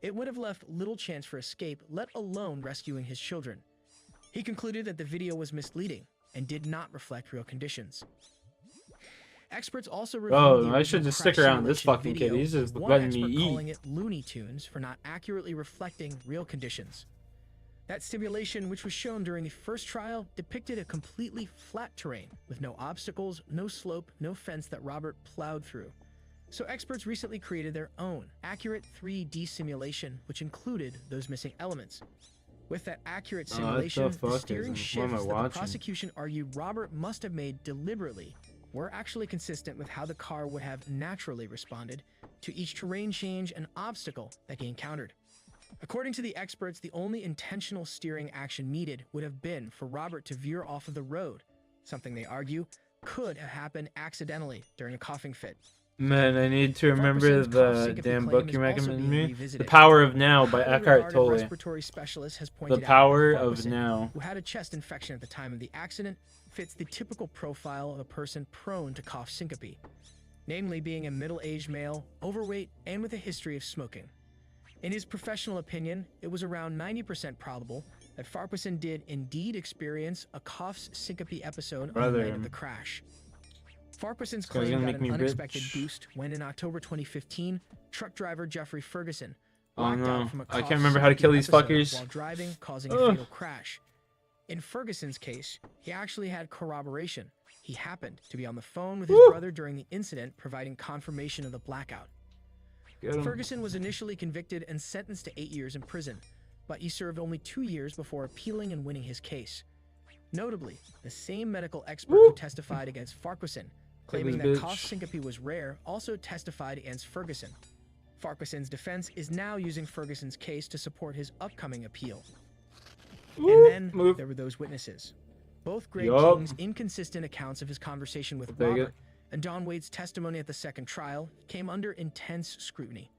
It would have left little chance for escape, let alone rescuing his children. He concluded that the video was misleading and did not reflect real conditions. Experts also reviewed Bro, the I should original just stick crash around this simulation fucking video, kid. He's just one letting me expert eat. calling it Looney Tunes for not accurately reflecting real conditions. That simulation, which was shown during the first trial, depicted a completely flat terrain with no obstacles, no slope, no fence that Robert plowed through. So experts recently created their own accurate 3D simulation, which included those missing elements. With that accurate simulation, the fuck steering is- what am I shifts that the watching? prosecution argued Robert must have made deliberately were actually consistent with how the car would have naturally responded to each terrain change and obstacle that he encountered. According to the experts, the only intentional steering action needed would have been for Robert to veer off of the road, something they argue could have happened accidentally during a coughing fit. Man, I need to remember Farquharson's cough the syncope damn claim book is you also recommended being me. The revisited. Power of Now by Highly Eckhart regarded Tolle. respiratory specialist has pointed The out Power that of Farquharson, Now. who had a chest infection at the time of the accident, fits the typical profile of a person prone to cough syncope, namely being a middle-aged male, overweight, and with a history of smoking. In his professional opinion, it was around 90% probable that Farquharson did indeed experience a cough syncope episode on the Brother. night of the crash. Farquharson's guy's claim gonna got make an me unexpected rich. boost when in October 2015, truck driver Jeffrey Ferguson Oh blacked no, out from a I cough can't remember how to syncopy kill these episode fuckers. while driving, causing a Ugh. fatal crash. In Ferguson's case, he actually had corroboration. He happened to be on the phone with his brother during the incident, providing confirmation of the blackout. Get him. Ferguson was initially convicted and sentenced to 8 years in prison, but he served only 2 years before appealing and winning his case. Notably, the same medical expert who testified against Farquharson, claiming that cough syncope was rare, also testified against Ferguson. Farquharson's defense is now using Ferguson's case to support his upcoming appeal. And then there were those witnesses. Both Greg King's inconsistent accounts of his conversation with Robert and Dawn Wade's testimony at the second trial came under intense scrutiny.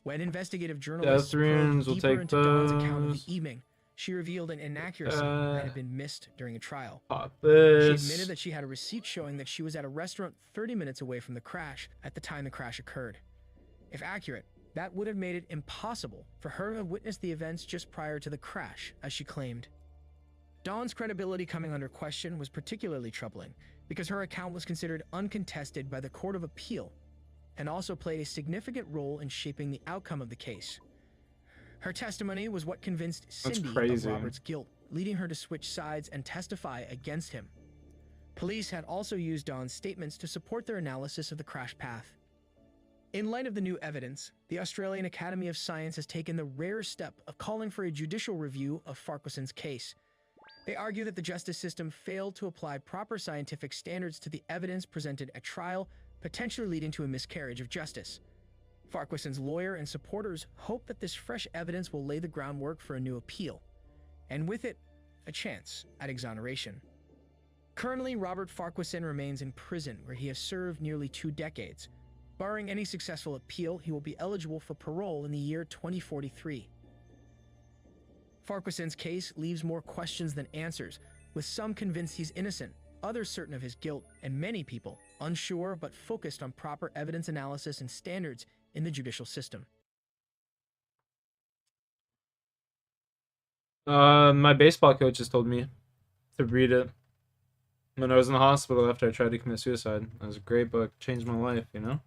When investigative journalists probed deeper into Dawn's account of the evening, she revealed an inaccuracy that had been missed during a trial. She admitted that she had a receipt showing that she was at a restaurant 30 minutes away from the crash at the time the crash occurred. If accurate, that would have made it impossible for her to have witnessed the events just prior to the crash, as she claimed. Dawn's credibility coming under question was particularly troubling because her account was considered uncontested by the Court of Appeal and also played a significant role in shaping the outcome of the case. Her testimony was what convinced Cindy of Robert's guilt, leading her to switch sides and testify against him. Police had also used Dawn's statements to support their analysis of the crash path. In light of the new evidence, the Australian Academy of Science has taken the rare step of calling for a judicial review of Farquharson's case. They argue that the justice system failed to apply proper scientific standards to the evidence presented at trial, potentially leading to a miscarriage of justice. Farquharson's lawyer and supporters hope that this fresh evidence will lay the groundwork for a new appeal, and with it, a chance at exoneration. Currently, Robert Farquharson remains in prison, where he has served nearly 2 decades. Barring any successful appeal, he will be eligible for parole in the year 2043. Farquharson's case leaves more questions than answers, with some convinced he's innocent, others certain of his guilt, and many people unsure but focused on proper evidence analysis and standards in the judicial system. My baseball coach just told me to read it when I was in the hospital after I tried to commit suicide. It was a great book, changed my life, you know?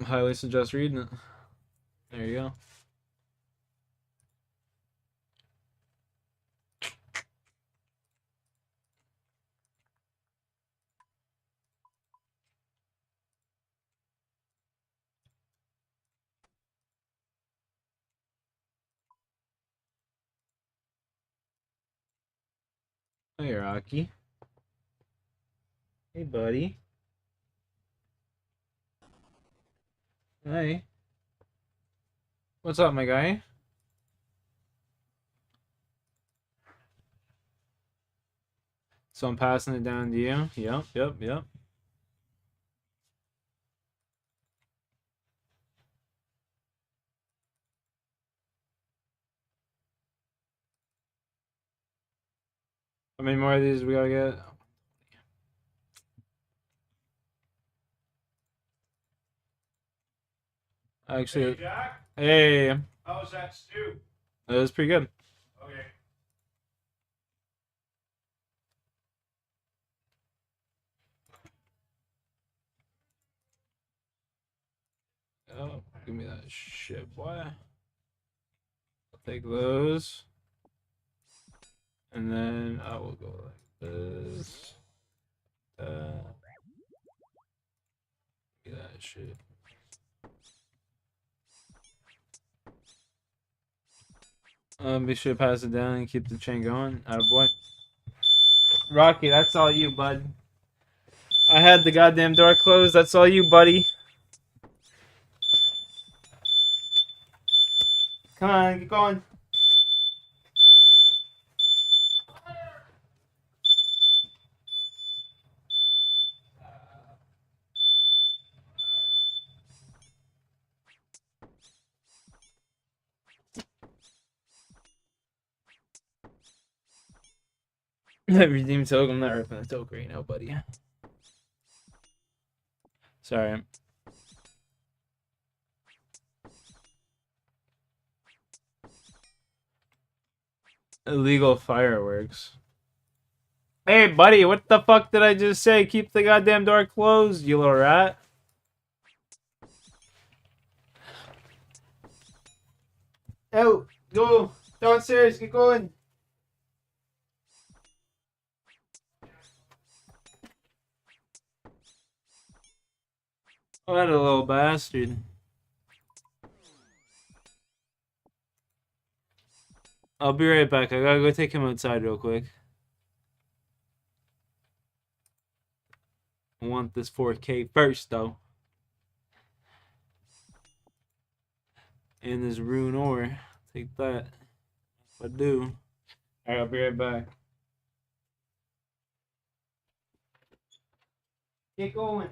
Highly suggest reading it. There you go. Hey, Rocky. Hey, buddy. Hey. What's up, my guy? So I'm passing it down to you. Yep. How many more of these we gotta get? Actually, Hey, Jack. hey, How's that stew? that was pretty good. Okay. Oh, give me that shit, boy. I'll take those. And then I will go like this. Give that shit. Be sure to pass it down and keep the chain going. Attaboy. Rocky, that's all you, bud. I had the goddamn door closed. That's all you, buddy. Come on, get going. Redeem token. I'm not ripping the token right now, buddy. Sorry. Illegal fireworks. Hey, buddy, what the fuck did I just say? Keep the goddamn door closed, you little rat. Oh, go downstairs, get going. What a little bastard. I'll be right back. I gotta go take him outside real quick. I want this 4K first, though. And this rune ore. Take that. If I do. Alright, I'll be right back. Get going.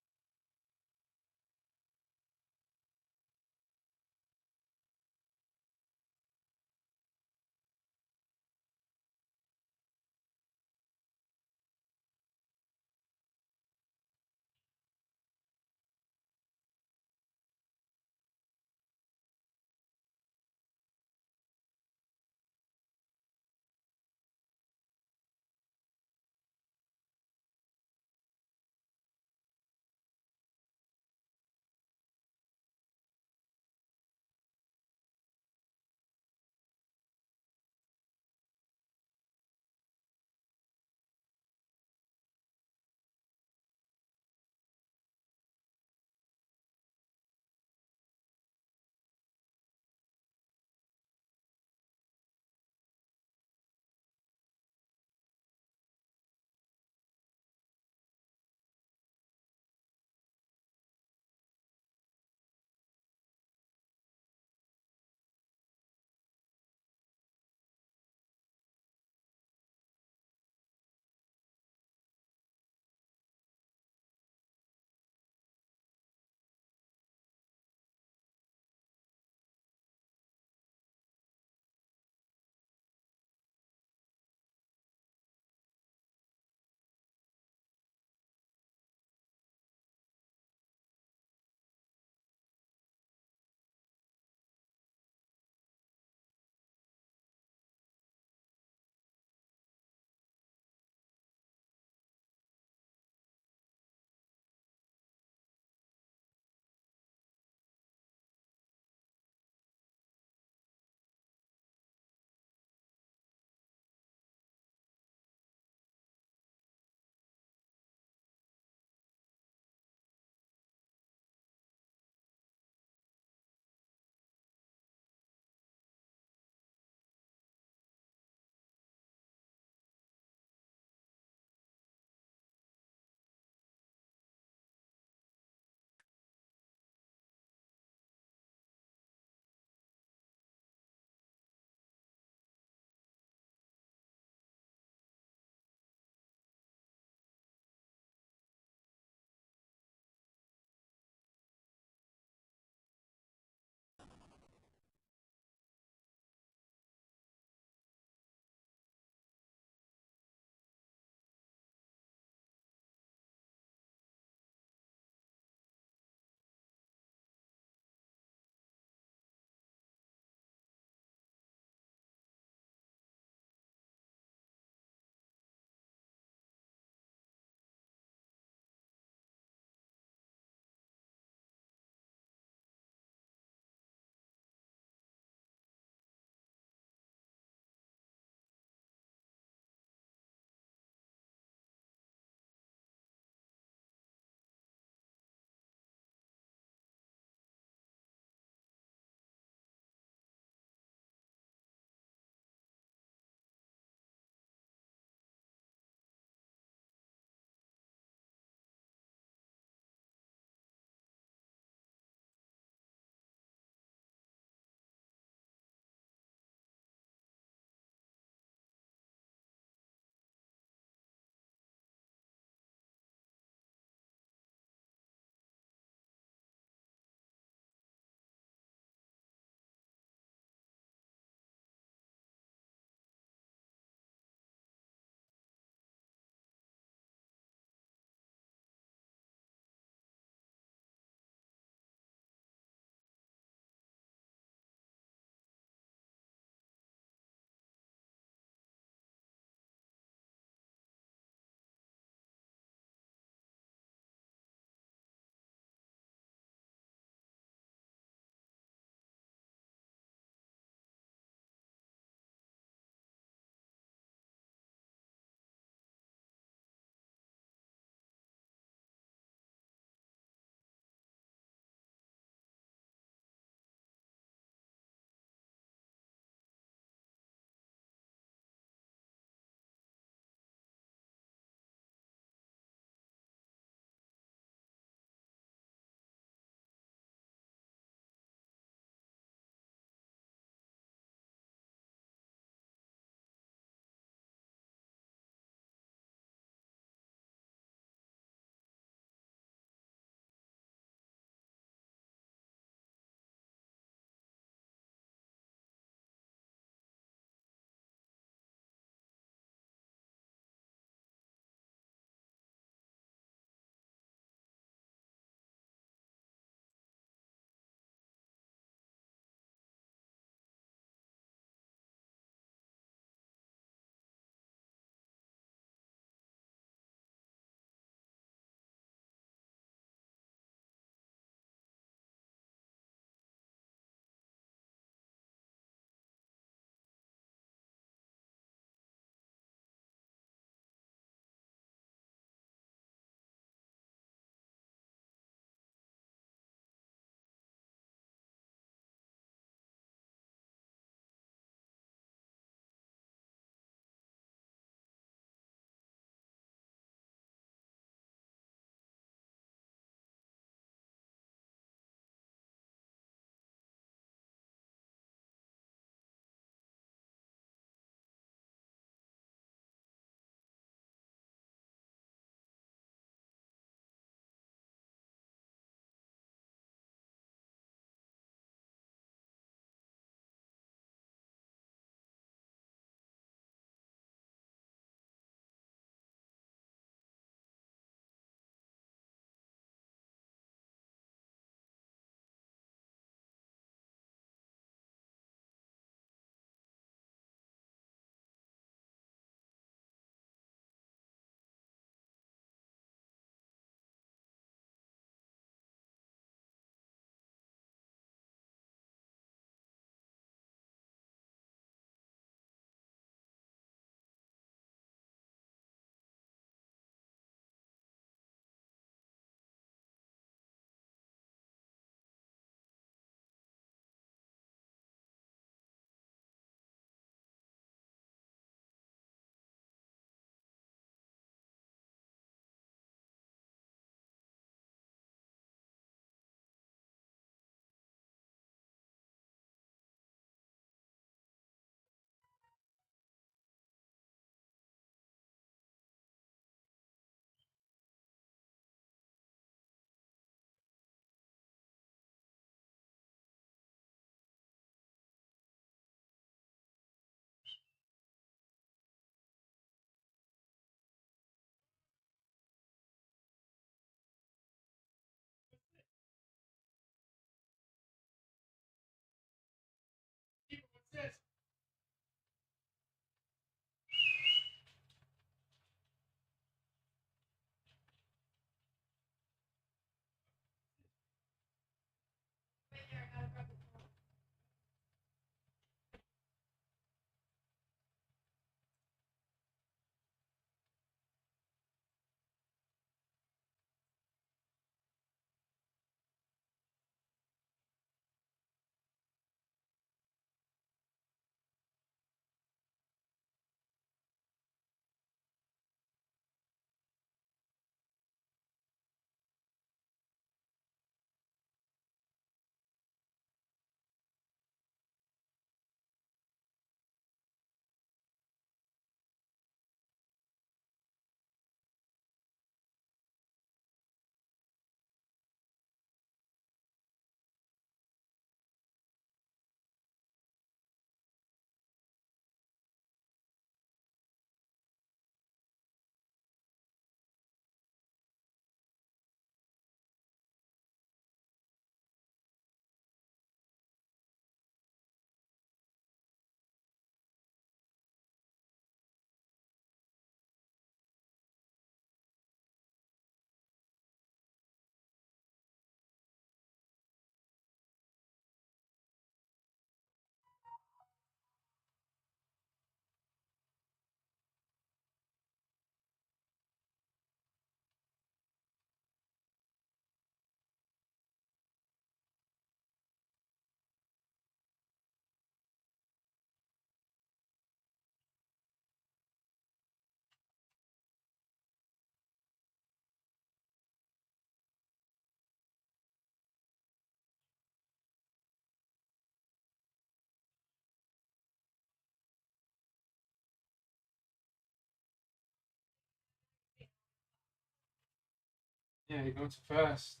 Yeah, you're going too fast.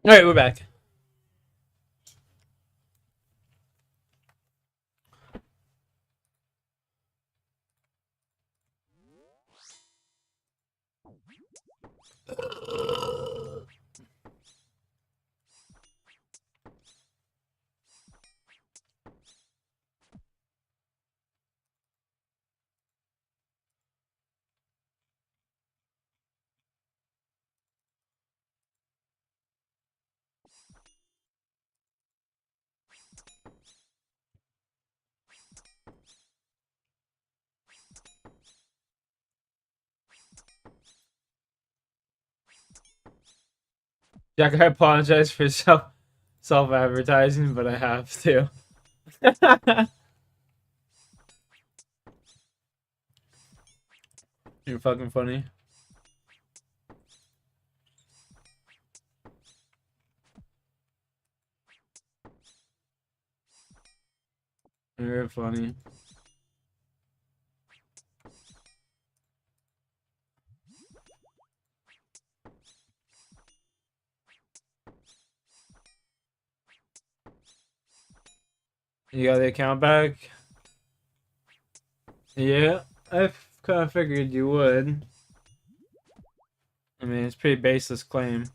All right, we're back. Jack, I apologize for self-advertising, but I have to. You're fucking funny. You're funny. You got the account back? Yeah, I kind of figured you would. I mean, it's a pretty baseless claim.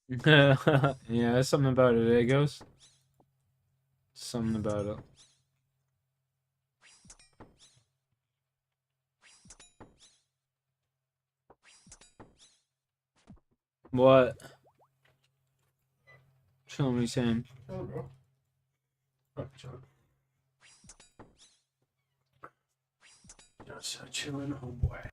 Yeah, there's something about it, eh, Ghost? Something about it. What? Show me, Sam. Oh, bro. Right, Chuck. Just chilling, homeboy.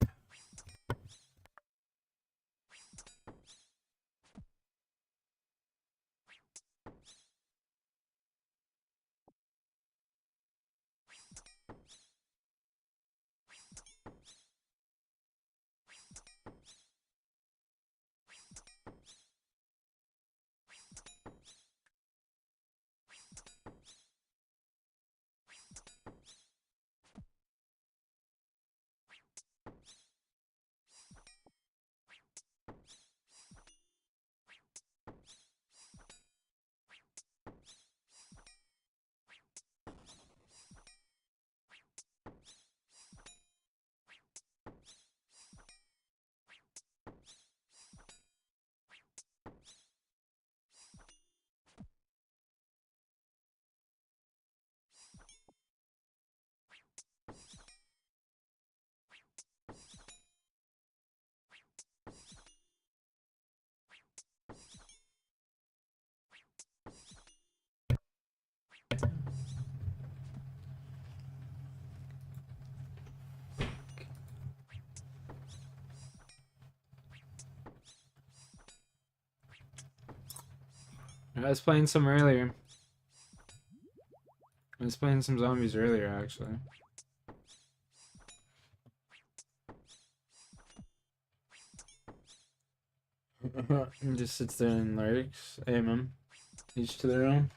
I was playing some earlier. I was playing some zombies earlier, actually. He just sits there and lurks. Hey, man. Each to their own.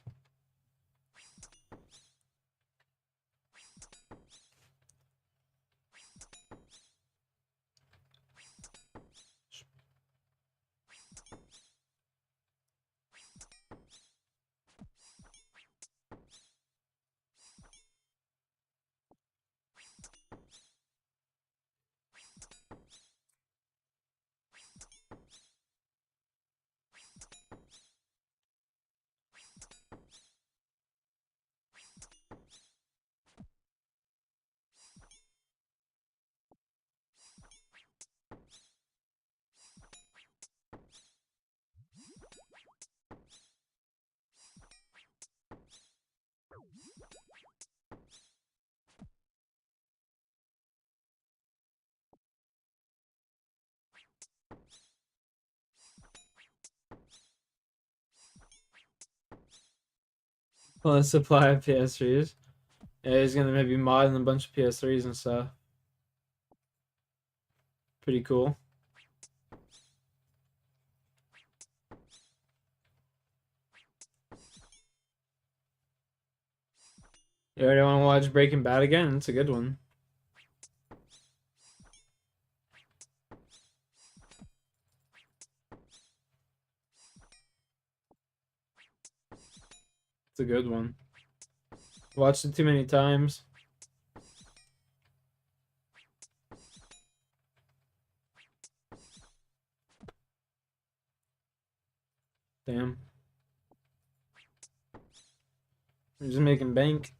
Well, a supply of PS3s. Yeah, he's gonna maybe mod in a bunch of PS3s and stuff. Pretty cool. You already want to watch Breaking Bad again? It's a good one. It's a good one. Watched it too many times. Damn. I'm just making bank.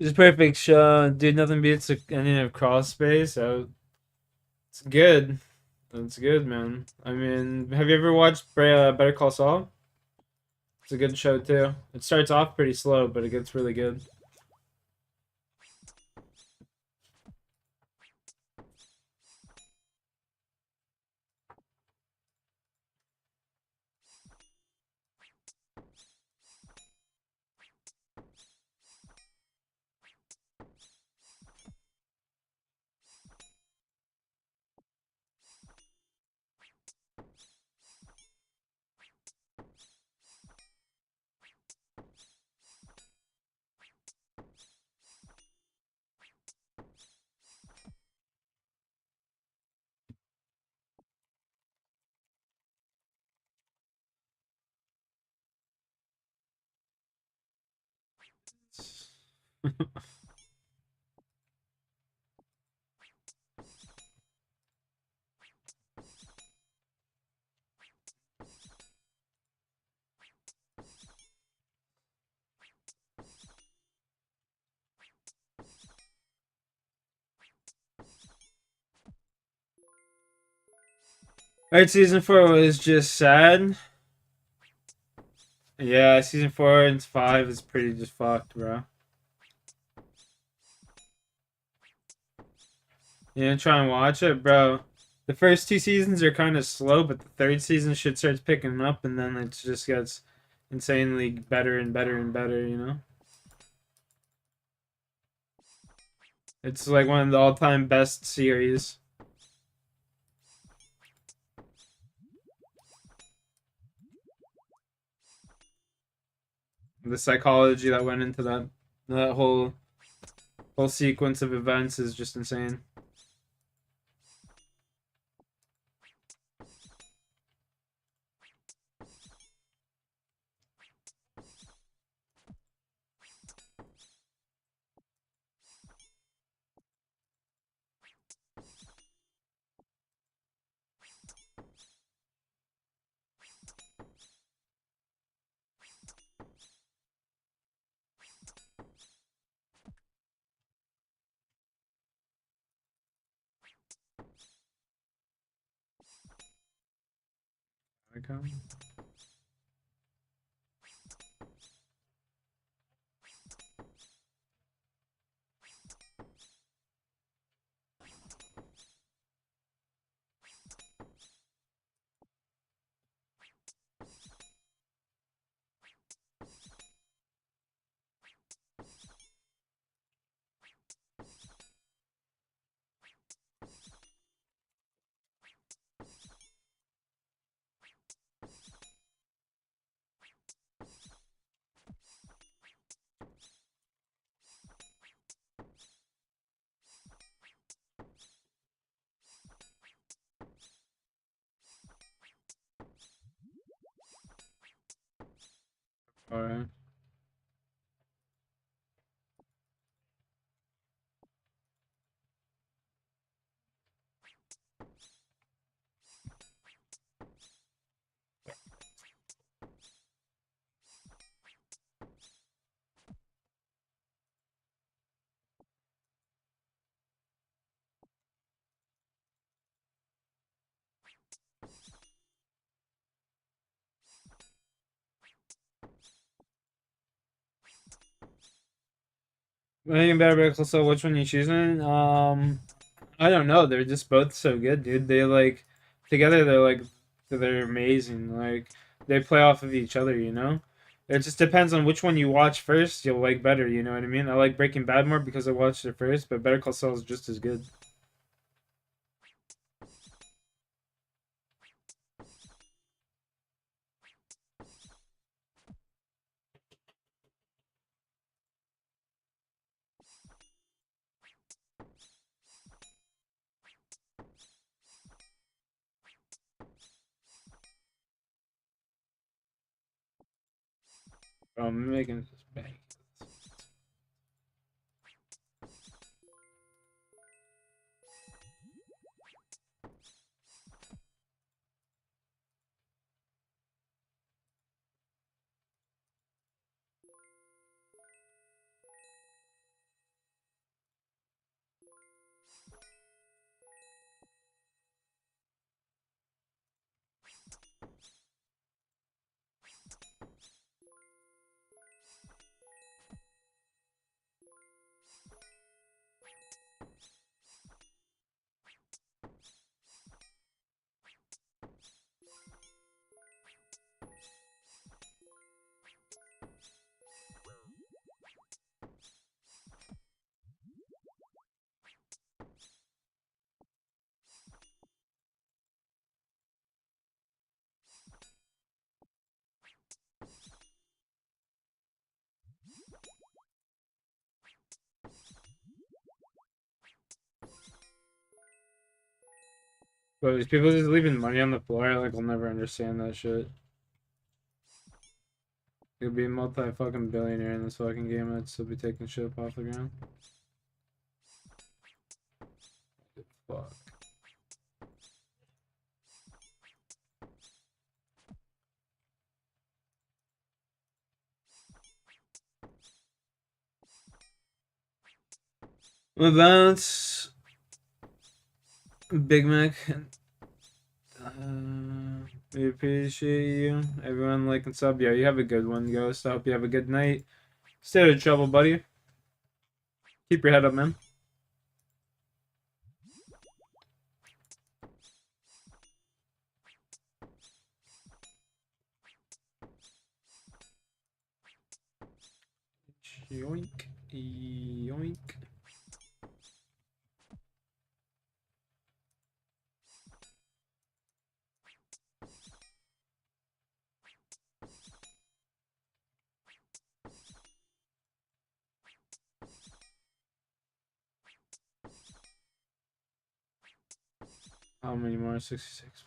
It's a perfect show, dude. Nothing beats the ending of Crawl Space. So it's good. It's good, man. I mean, have you ever watched Better Call Saul? It's a good show too. It starts off pretty slow, but it gets really good. Alright, season 4 was just sad. Yeah, season 4 and 5 is pretty just fucked, bro. You know, try and watch it, bro. The first 2 seasons are kind of slow, but the third season shit starts picking up, and then it just gets insanely better and better and better, you know? It's like one of the all-time best series. The psychology that went into that whole sequence of events is just insane. Okay. Alright. Thinking better, so which one you choosing? I don't know. They're just both so good, dude. They like together. They're amazing. Like they play off of each other. You know. It just depends on which one you watch first. You'll like better. You know what I mean? I like Breaking Bad more because I watched it first, but Better Call Saul is just as good. I'm making this bank. But these people just leaving money on the floor, like, I'll never understand that shit. You'll be a multi-fucking billionaire in this fucking game, I'd still be taking shit up off the ground. Fuck. Well, that's Big Mac. We appreciate you. Everyone like and sub. Yeah, you have a good one, Ghost. I hope you have a good night. Stay out of trouble, buddy. Keep your head up, man. Yoink. Yoink. How many more? 66.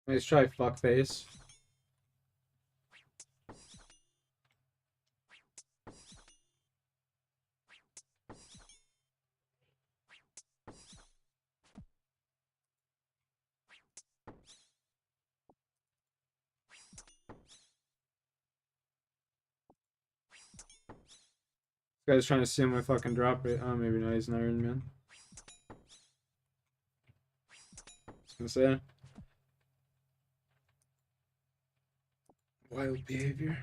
Let's try fuckface. This guy's trying to steal my fucking drop rate. Oh, maybe not. He's an Iron Man. I was gonna say. Wild behavior.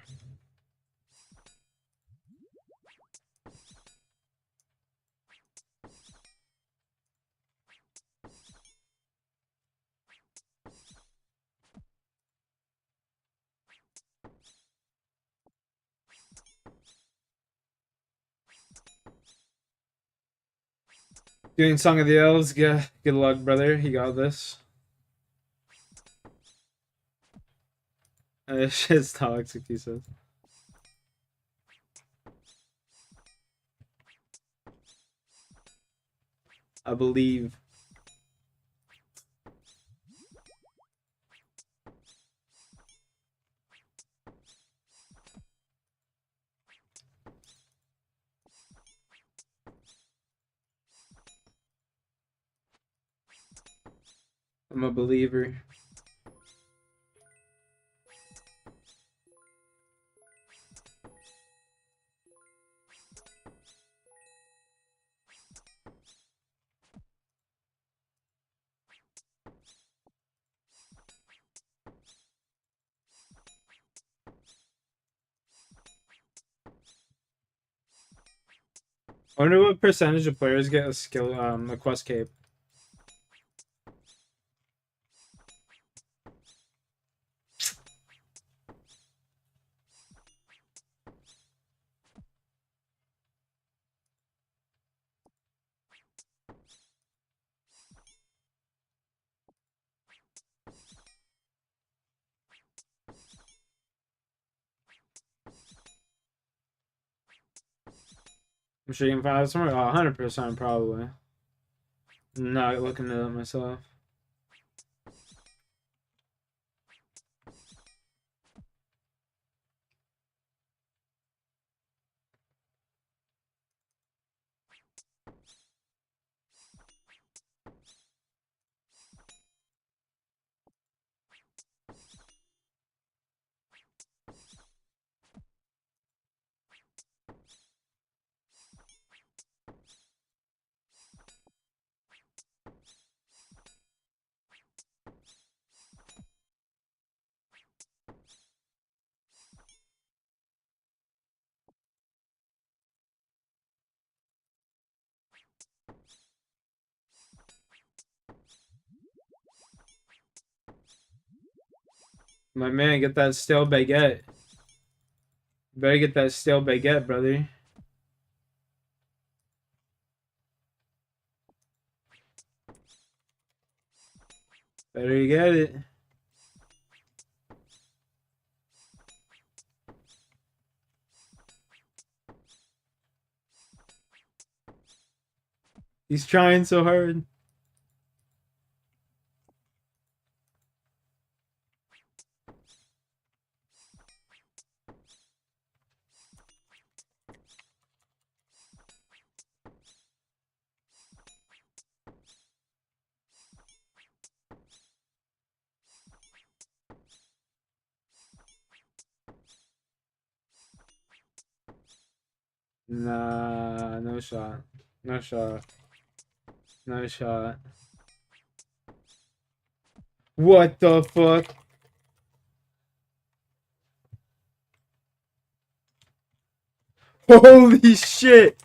Doing Song of the Elves. Good luck, brother. He got this. This shit's toxic, he says. I believe. I'm a believer. I wonder what percentage of players get a skill, a quest cape. I'm sure you can find out somewhere. 100% probably. I'm not looking at it myself. My man, get that stale baguette. You better get that stale baguette, brother. Better get it. He's trying so hard. Nah, no shot. No shot. No shot. What the fuck? Holy shit!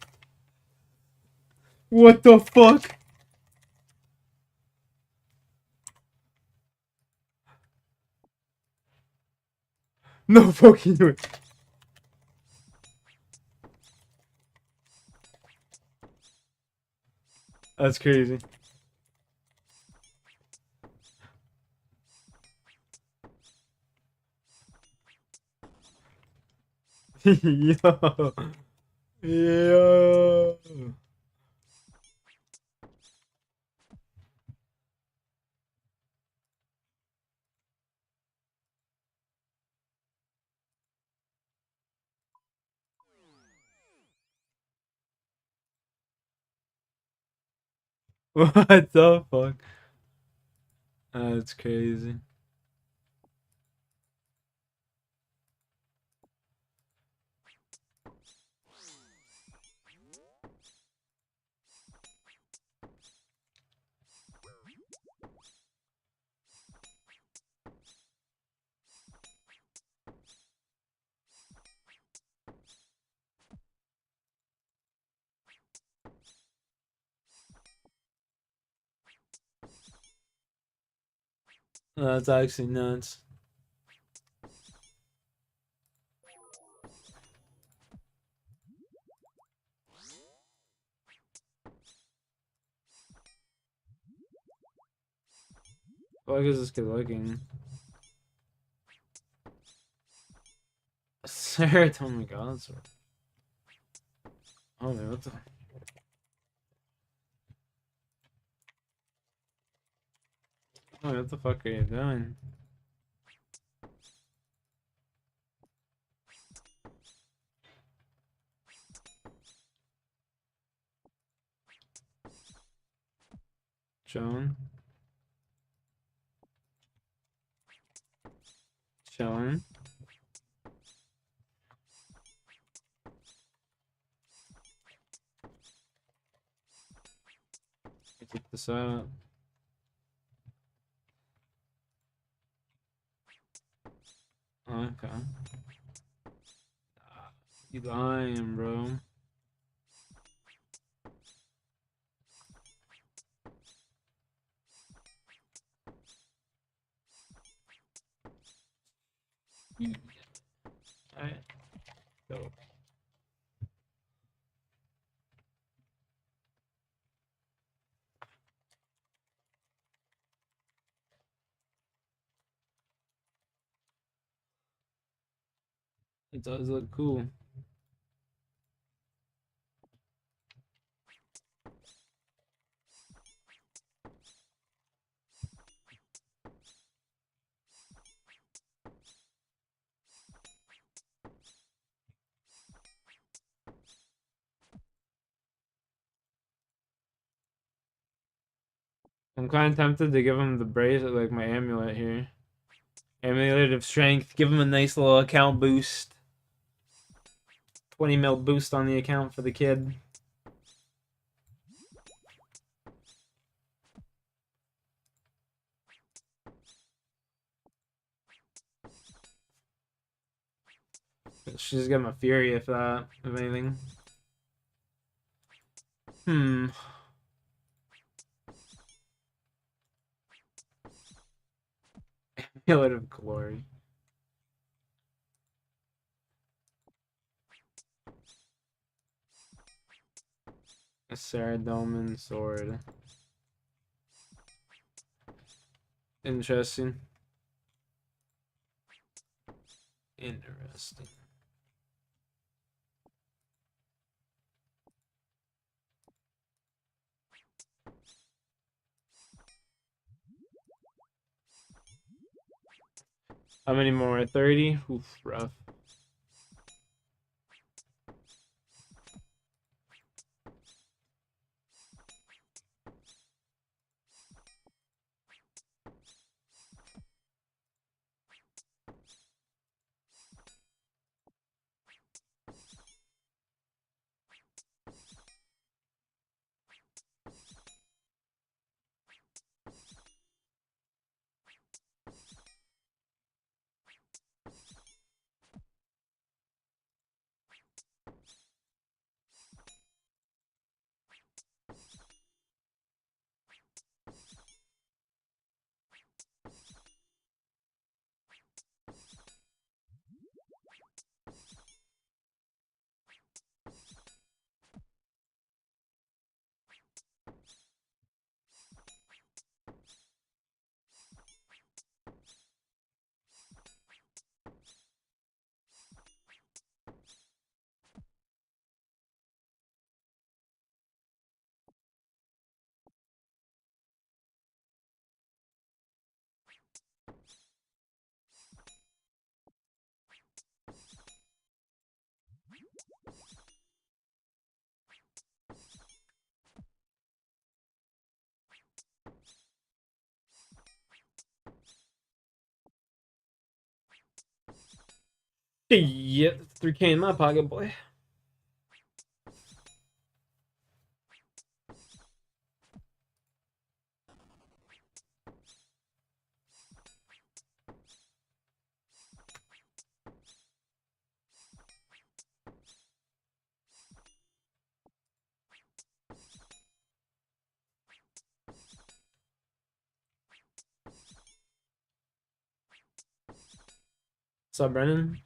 What the fuck? No fucking way. That's crazy. Yo. Yo. What the fuck? That's crazy. That's actually nuts. What is this kid looking? Sarah, oh my god. Oh man, what the? Oh, what the fuck are you doing? Chilling. Chilling. Keep this up. Okay. You lying, bro. Alright. Go. It does look cool. I'm kind of tempted to give him the bracelet, like my amulet here. Amulet of strength. Give him a nice little account boost. 20 mil boost on the account for the kid. She's got my fury if that, if anything. Amulet of glory. A Saradomin sword. Interesting. Interesting. How many more? 30? Oof, rough. Yep, 3K in my pocket, boy. What's up, Brennan?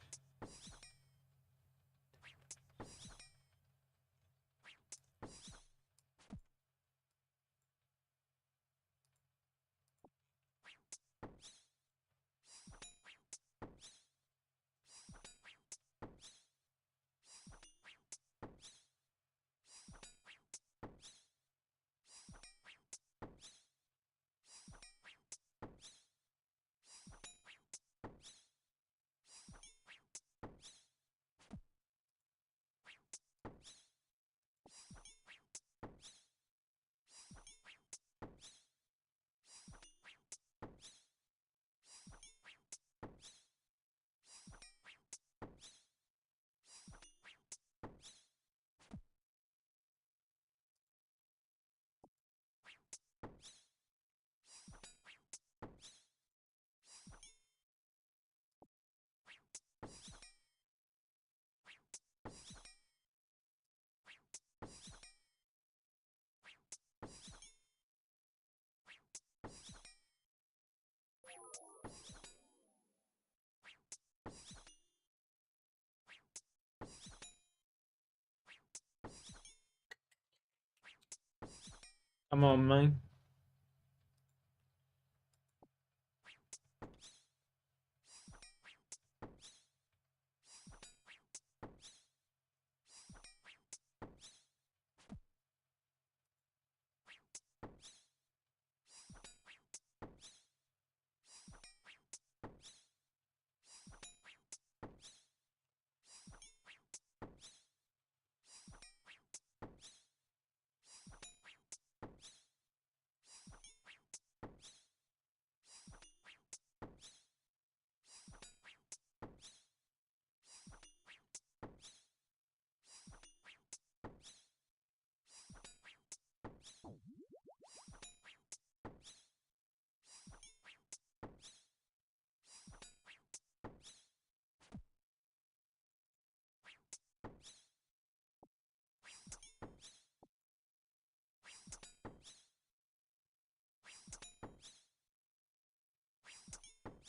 Come on, man.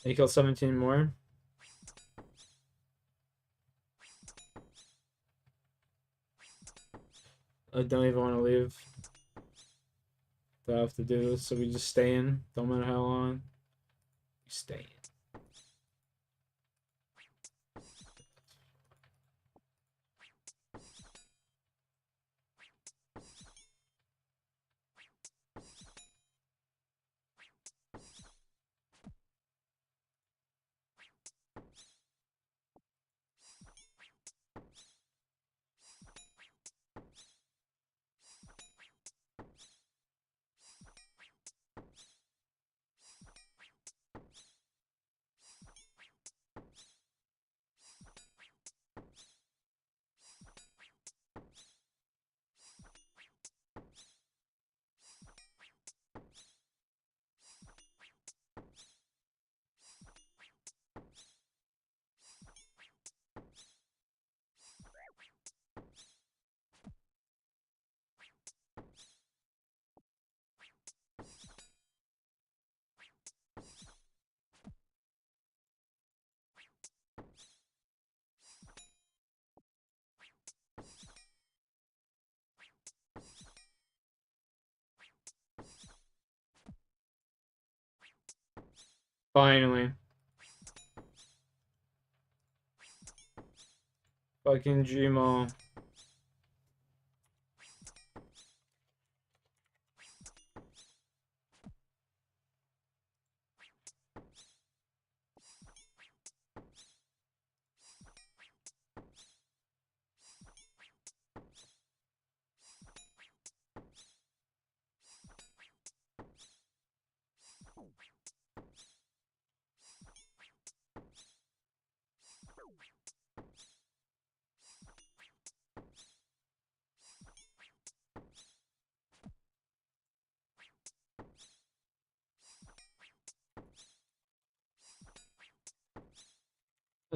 He killed 17 more. I don't even want to leave. I have to do this, so we just stay in. Don't matter how long. We stay in. Finally. Fucking Gmail.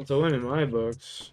It's a win in my books.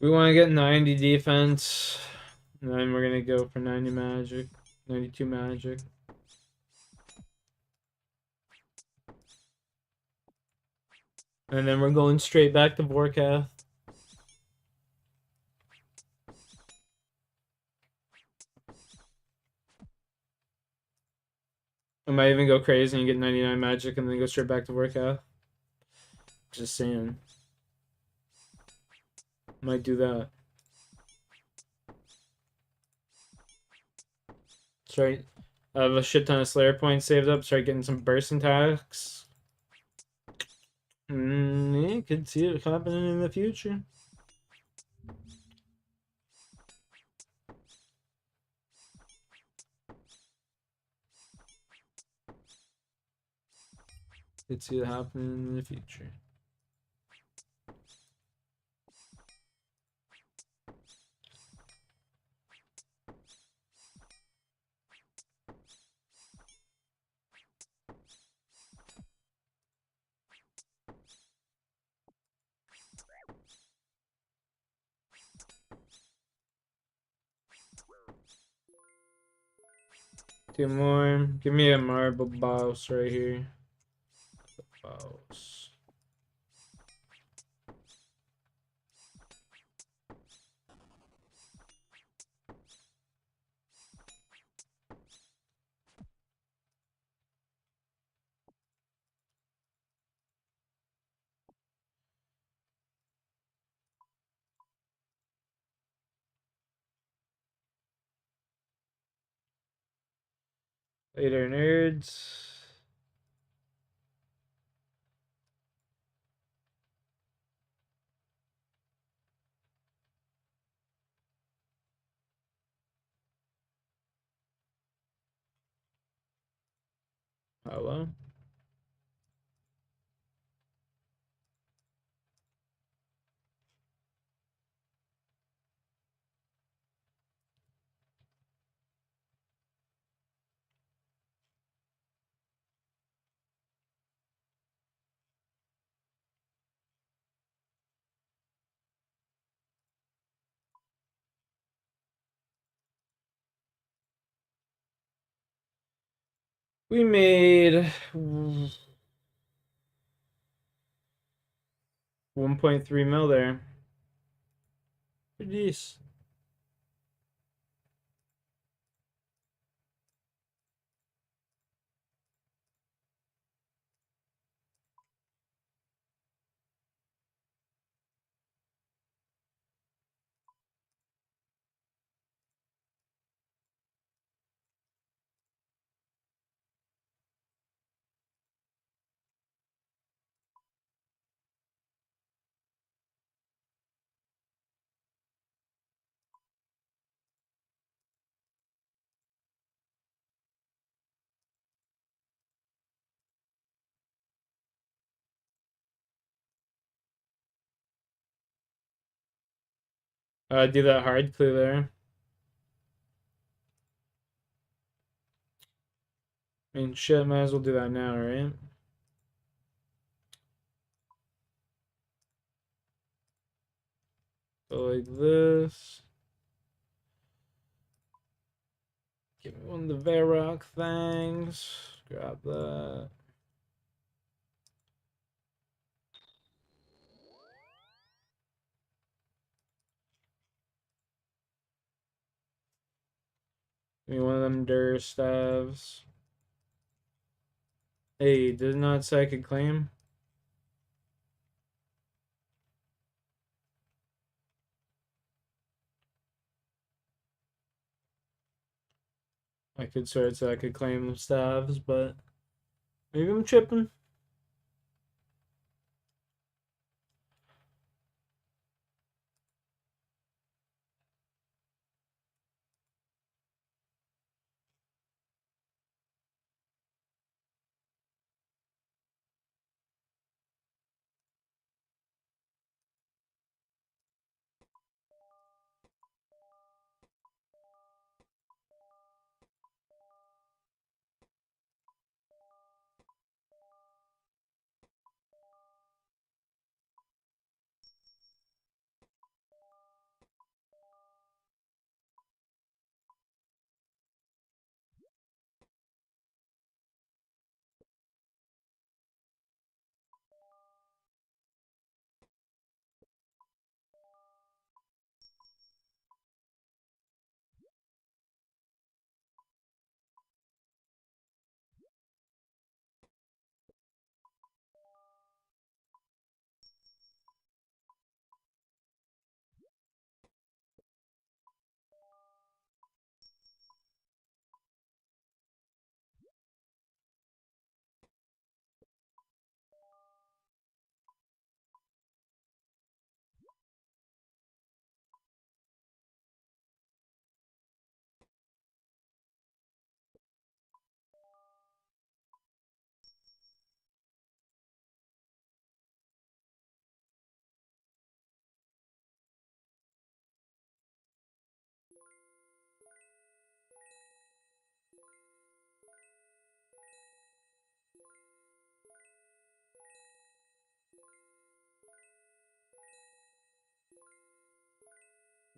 We want to get 90 defense, and then we're gonna go for 90 magic, 92 magic. And then we're going straight back to Vorkath. I might even go crazy and get 99 magic and then go straight back to Vorkath. Just saying. Might do that. Start. I have a shit ton of Slayer points saved up. Start getting some burst attacks. Yeah, could see it happening in the future. Could see it happening in the future. Two more. Give me a marble boss right here. Boss. Later, nerds. Hello. We made 1.3 mil there. Pretty decent. Do that hard clue there. I mean, shit, might as well do that now, right? Go like this. Give me one of the Varrock things. Grab that. Give me one of them Dur staves. Hey, did it not say I could claim? I could swear it said I could claim stabs, but maybe I'm tripping.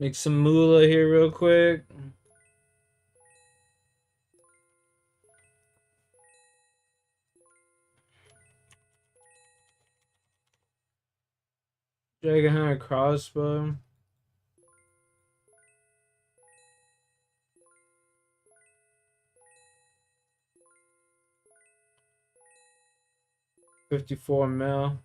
Make some moolah here real quick. Dragon Hunter crossbow. $54 mil.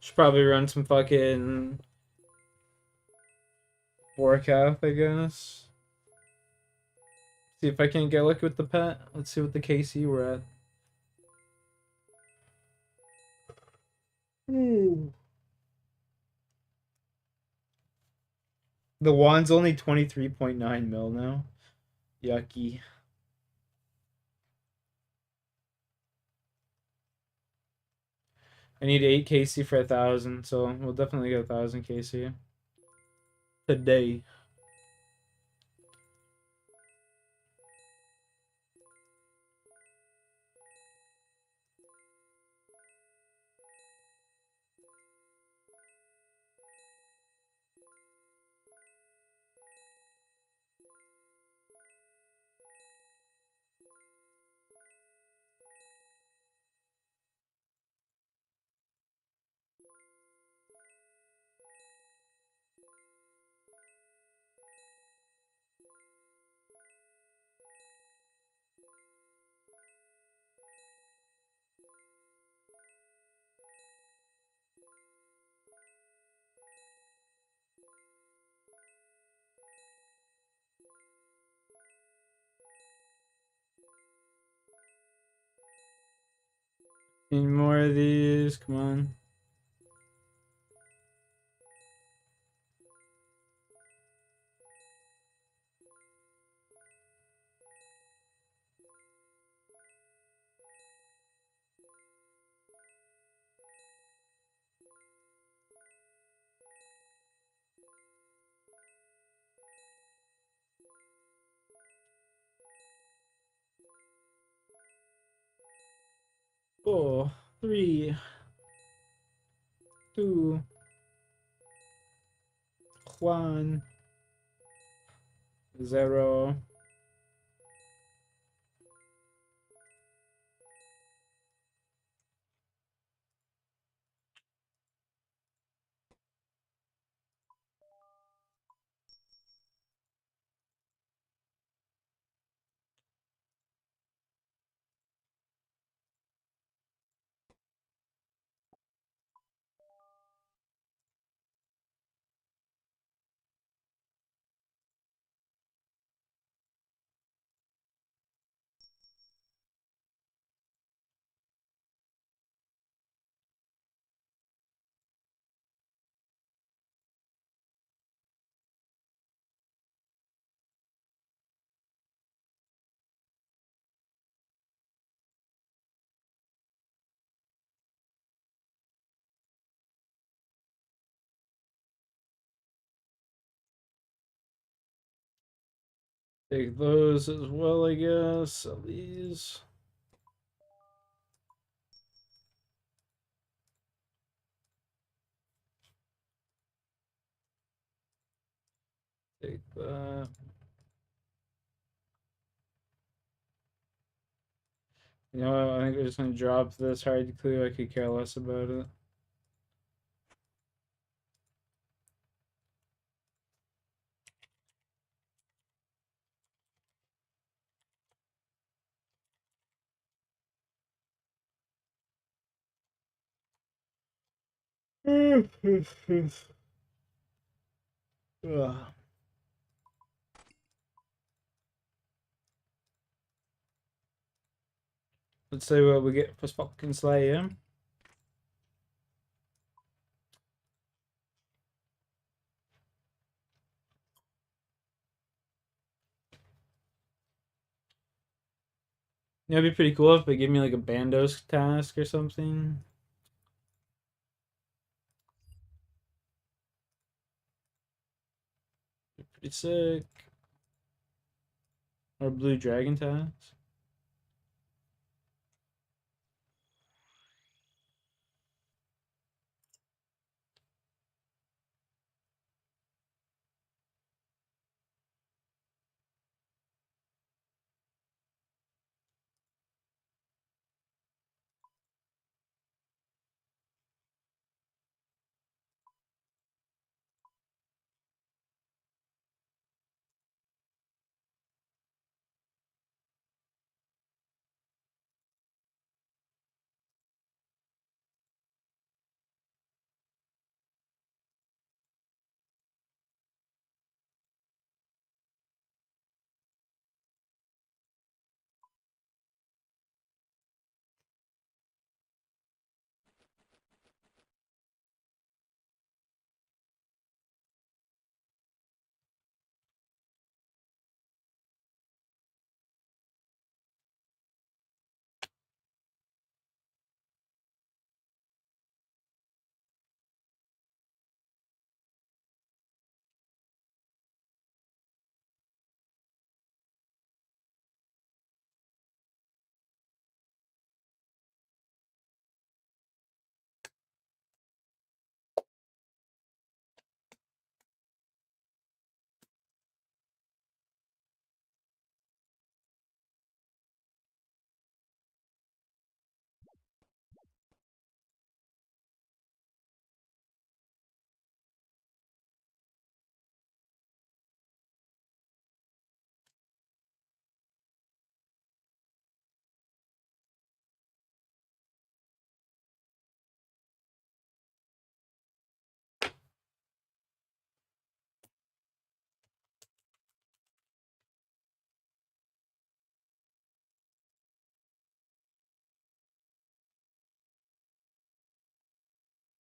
Should probably run some fucking Vorkath, I guess. See if I can get lucky with the pet. Let's see what the KC we're at. Ooh. The wand's only 23.9 mil now. Yucky. I need 8 KC for 1,000, so we'll definitely get 1,000 KC today. Need more of these, come on. Four, 3, 2, 1, 0. Take those as well, I guess. Sell these. Take that. You know what? I think we're just gonna drop this hard to clear. I could care less about it. Ugh. Let's see what we get for fucking Slayer. Yeah, it'd be pretty cool if they give me like a Bandos task or something. Be pretty sick. Or Blue Dragon task.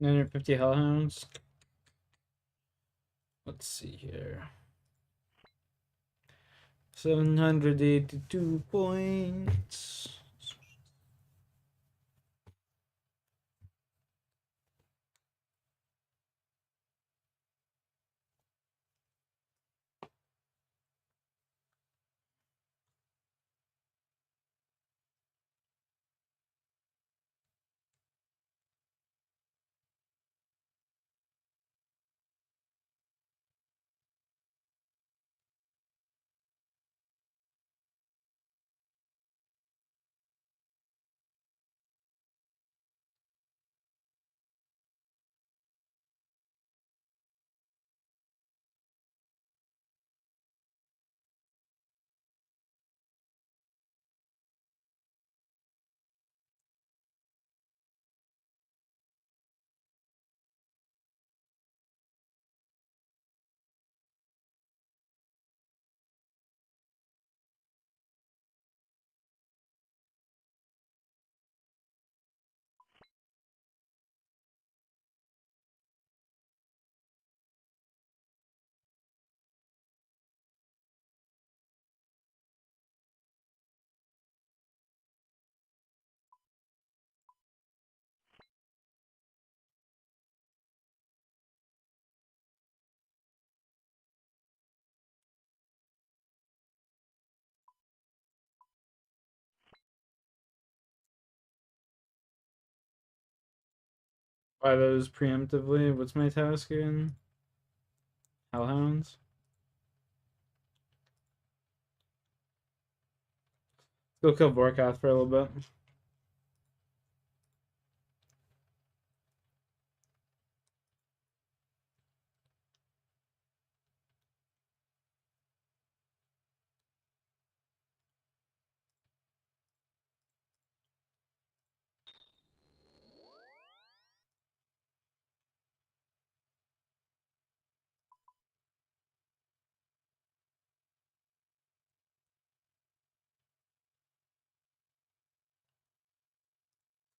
$950 Hellhounds. Let's see here. 782 points. Buy those preemptively. What's my task again? Hellhounds. Go kill Vorkath for a little bit.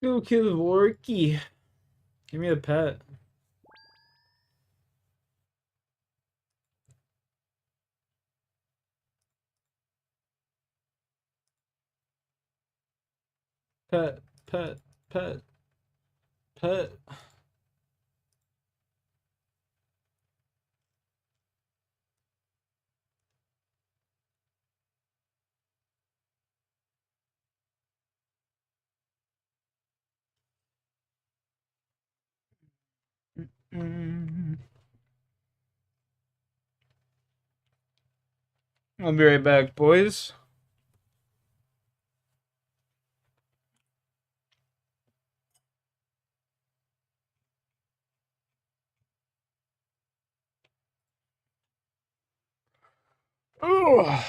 Go kill Vorky. Give me the pet. Pet, pet, pet, pet. I'll be right back, boys. Oh.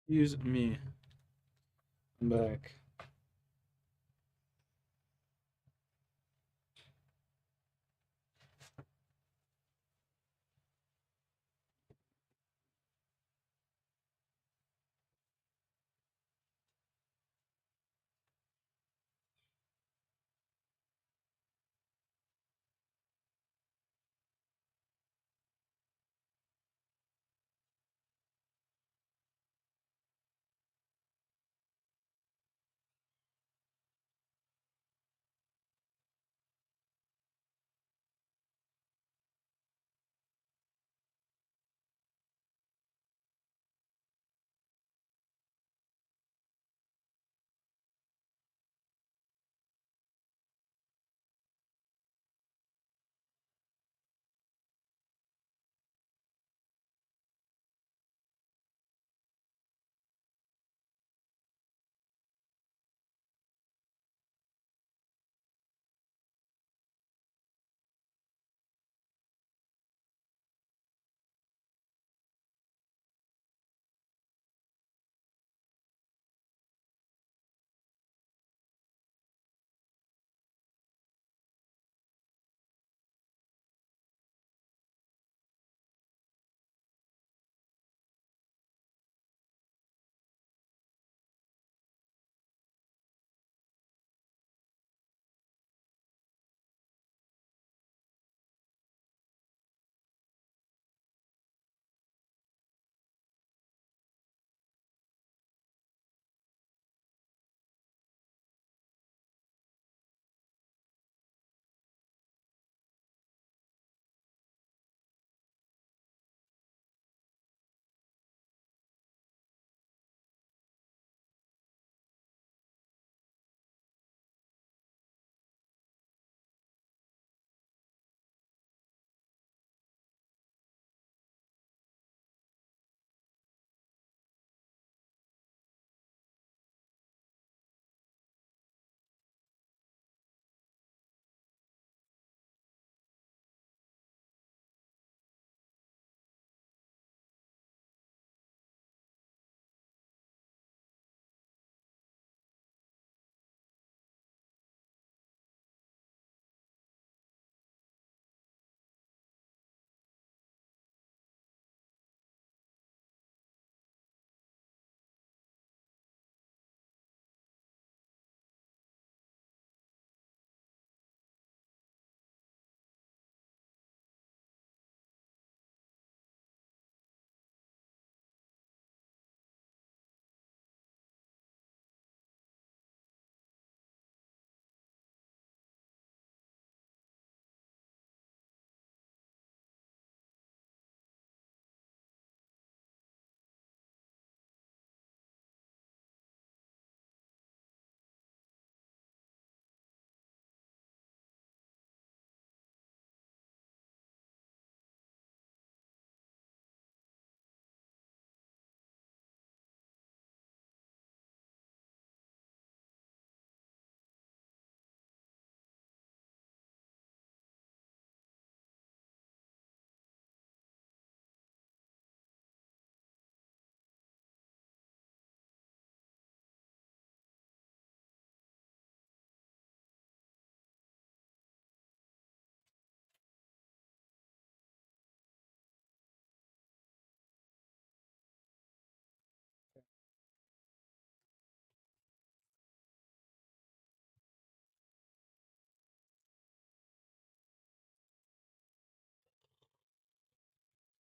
Use me. I'm back.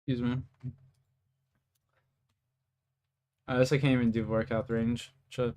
Excuse me. I guess I can't even do Vorkath range. Shit.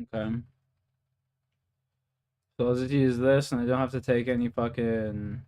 Okay. So I'll just use this, and I don't have to take any fucking...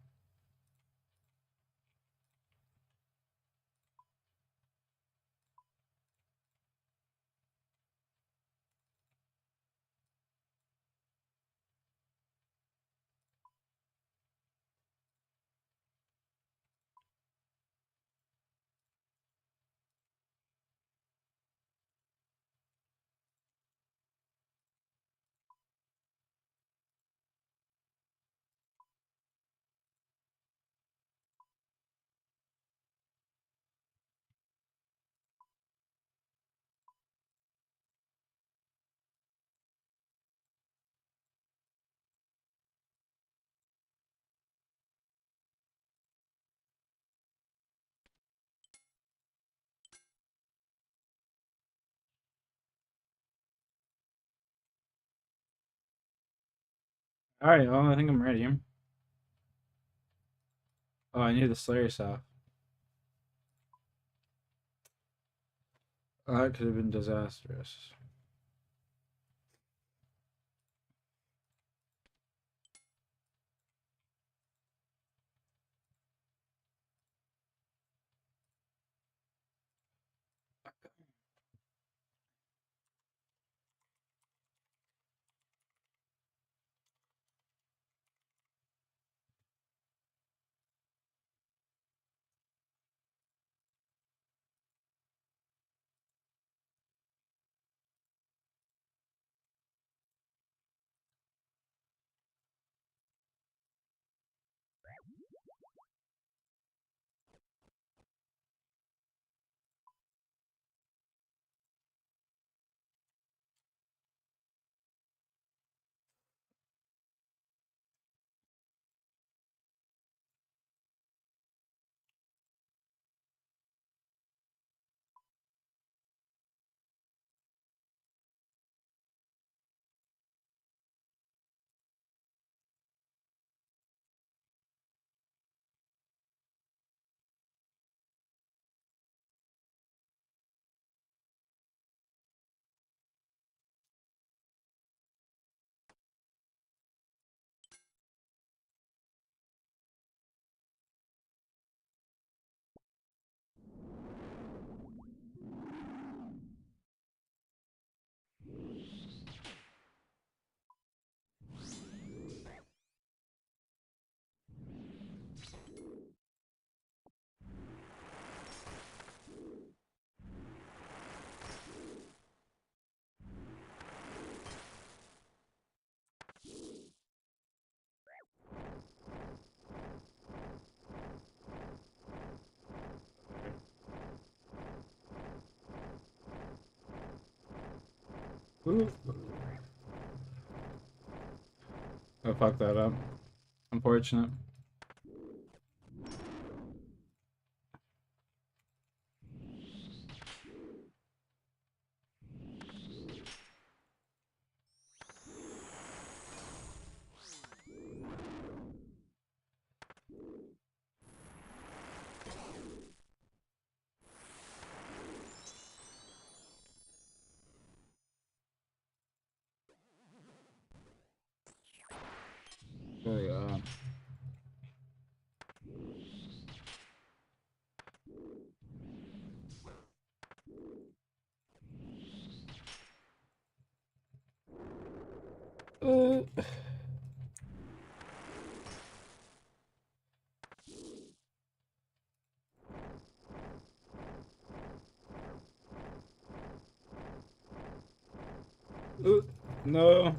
Alright, well, I think I'm ready. Oh, I need the Slayer stuff. Oh, that could have been disastrous. Ooh. I fucked that up. Unfortunate. There we go. No.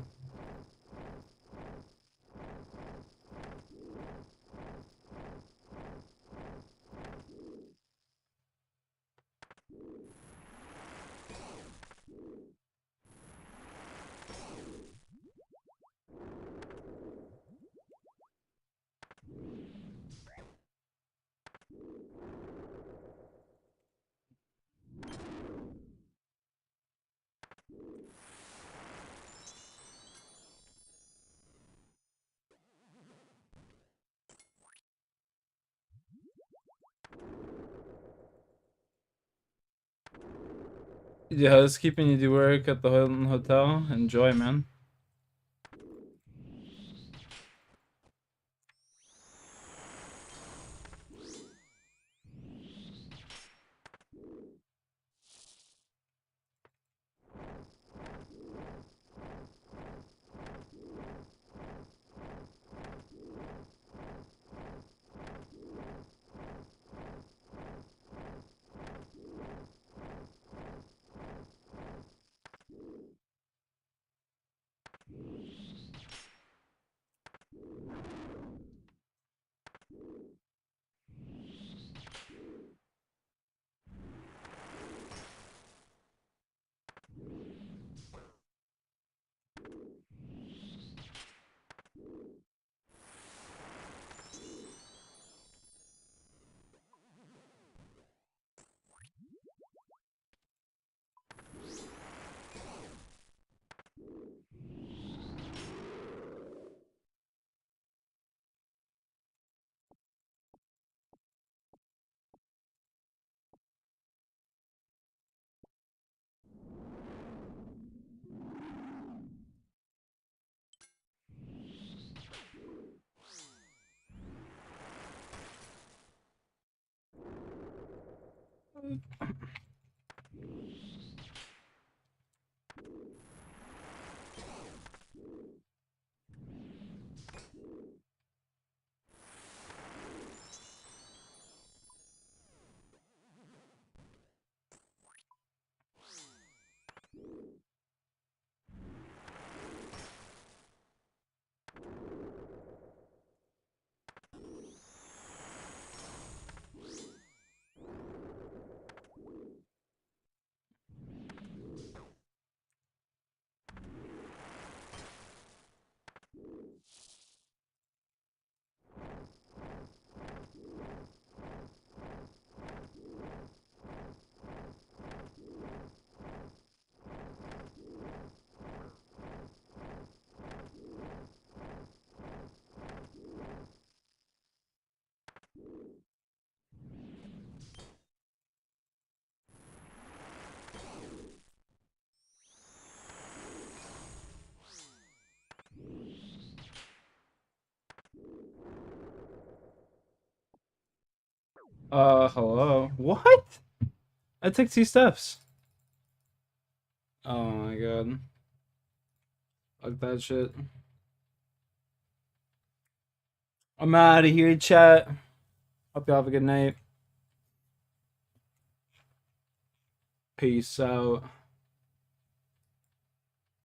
Yeah, housekeeping, you do work at the Hilton Hotel. Enjoy, man. Hello. What? I took 2 steps. Oh my god. Fuck that shit. I'm out of here, chat. Hope y'all have a good night. Peace out.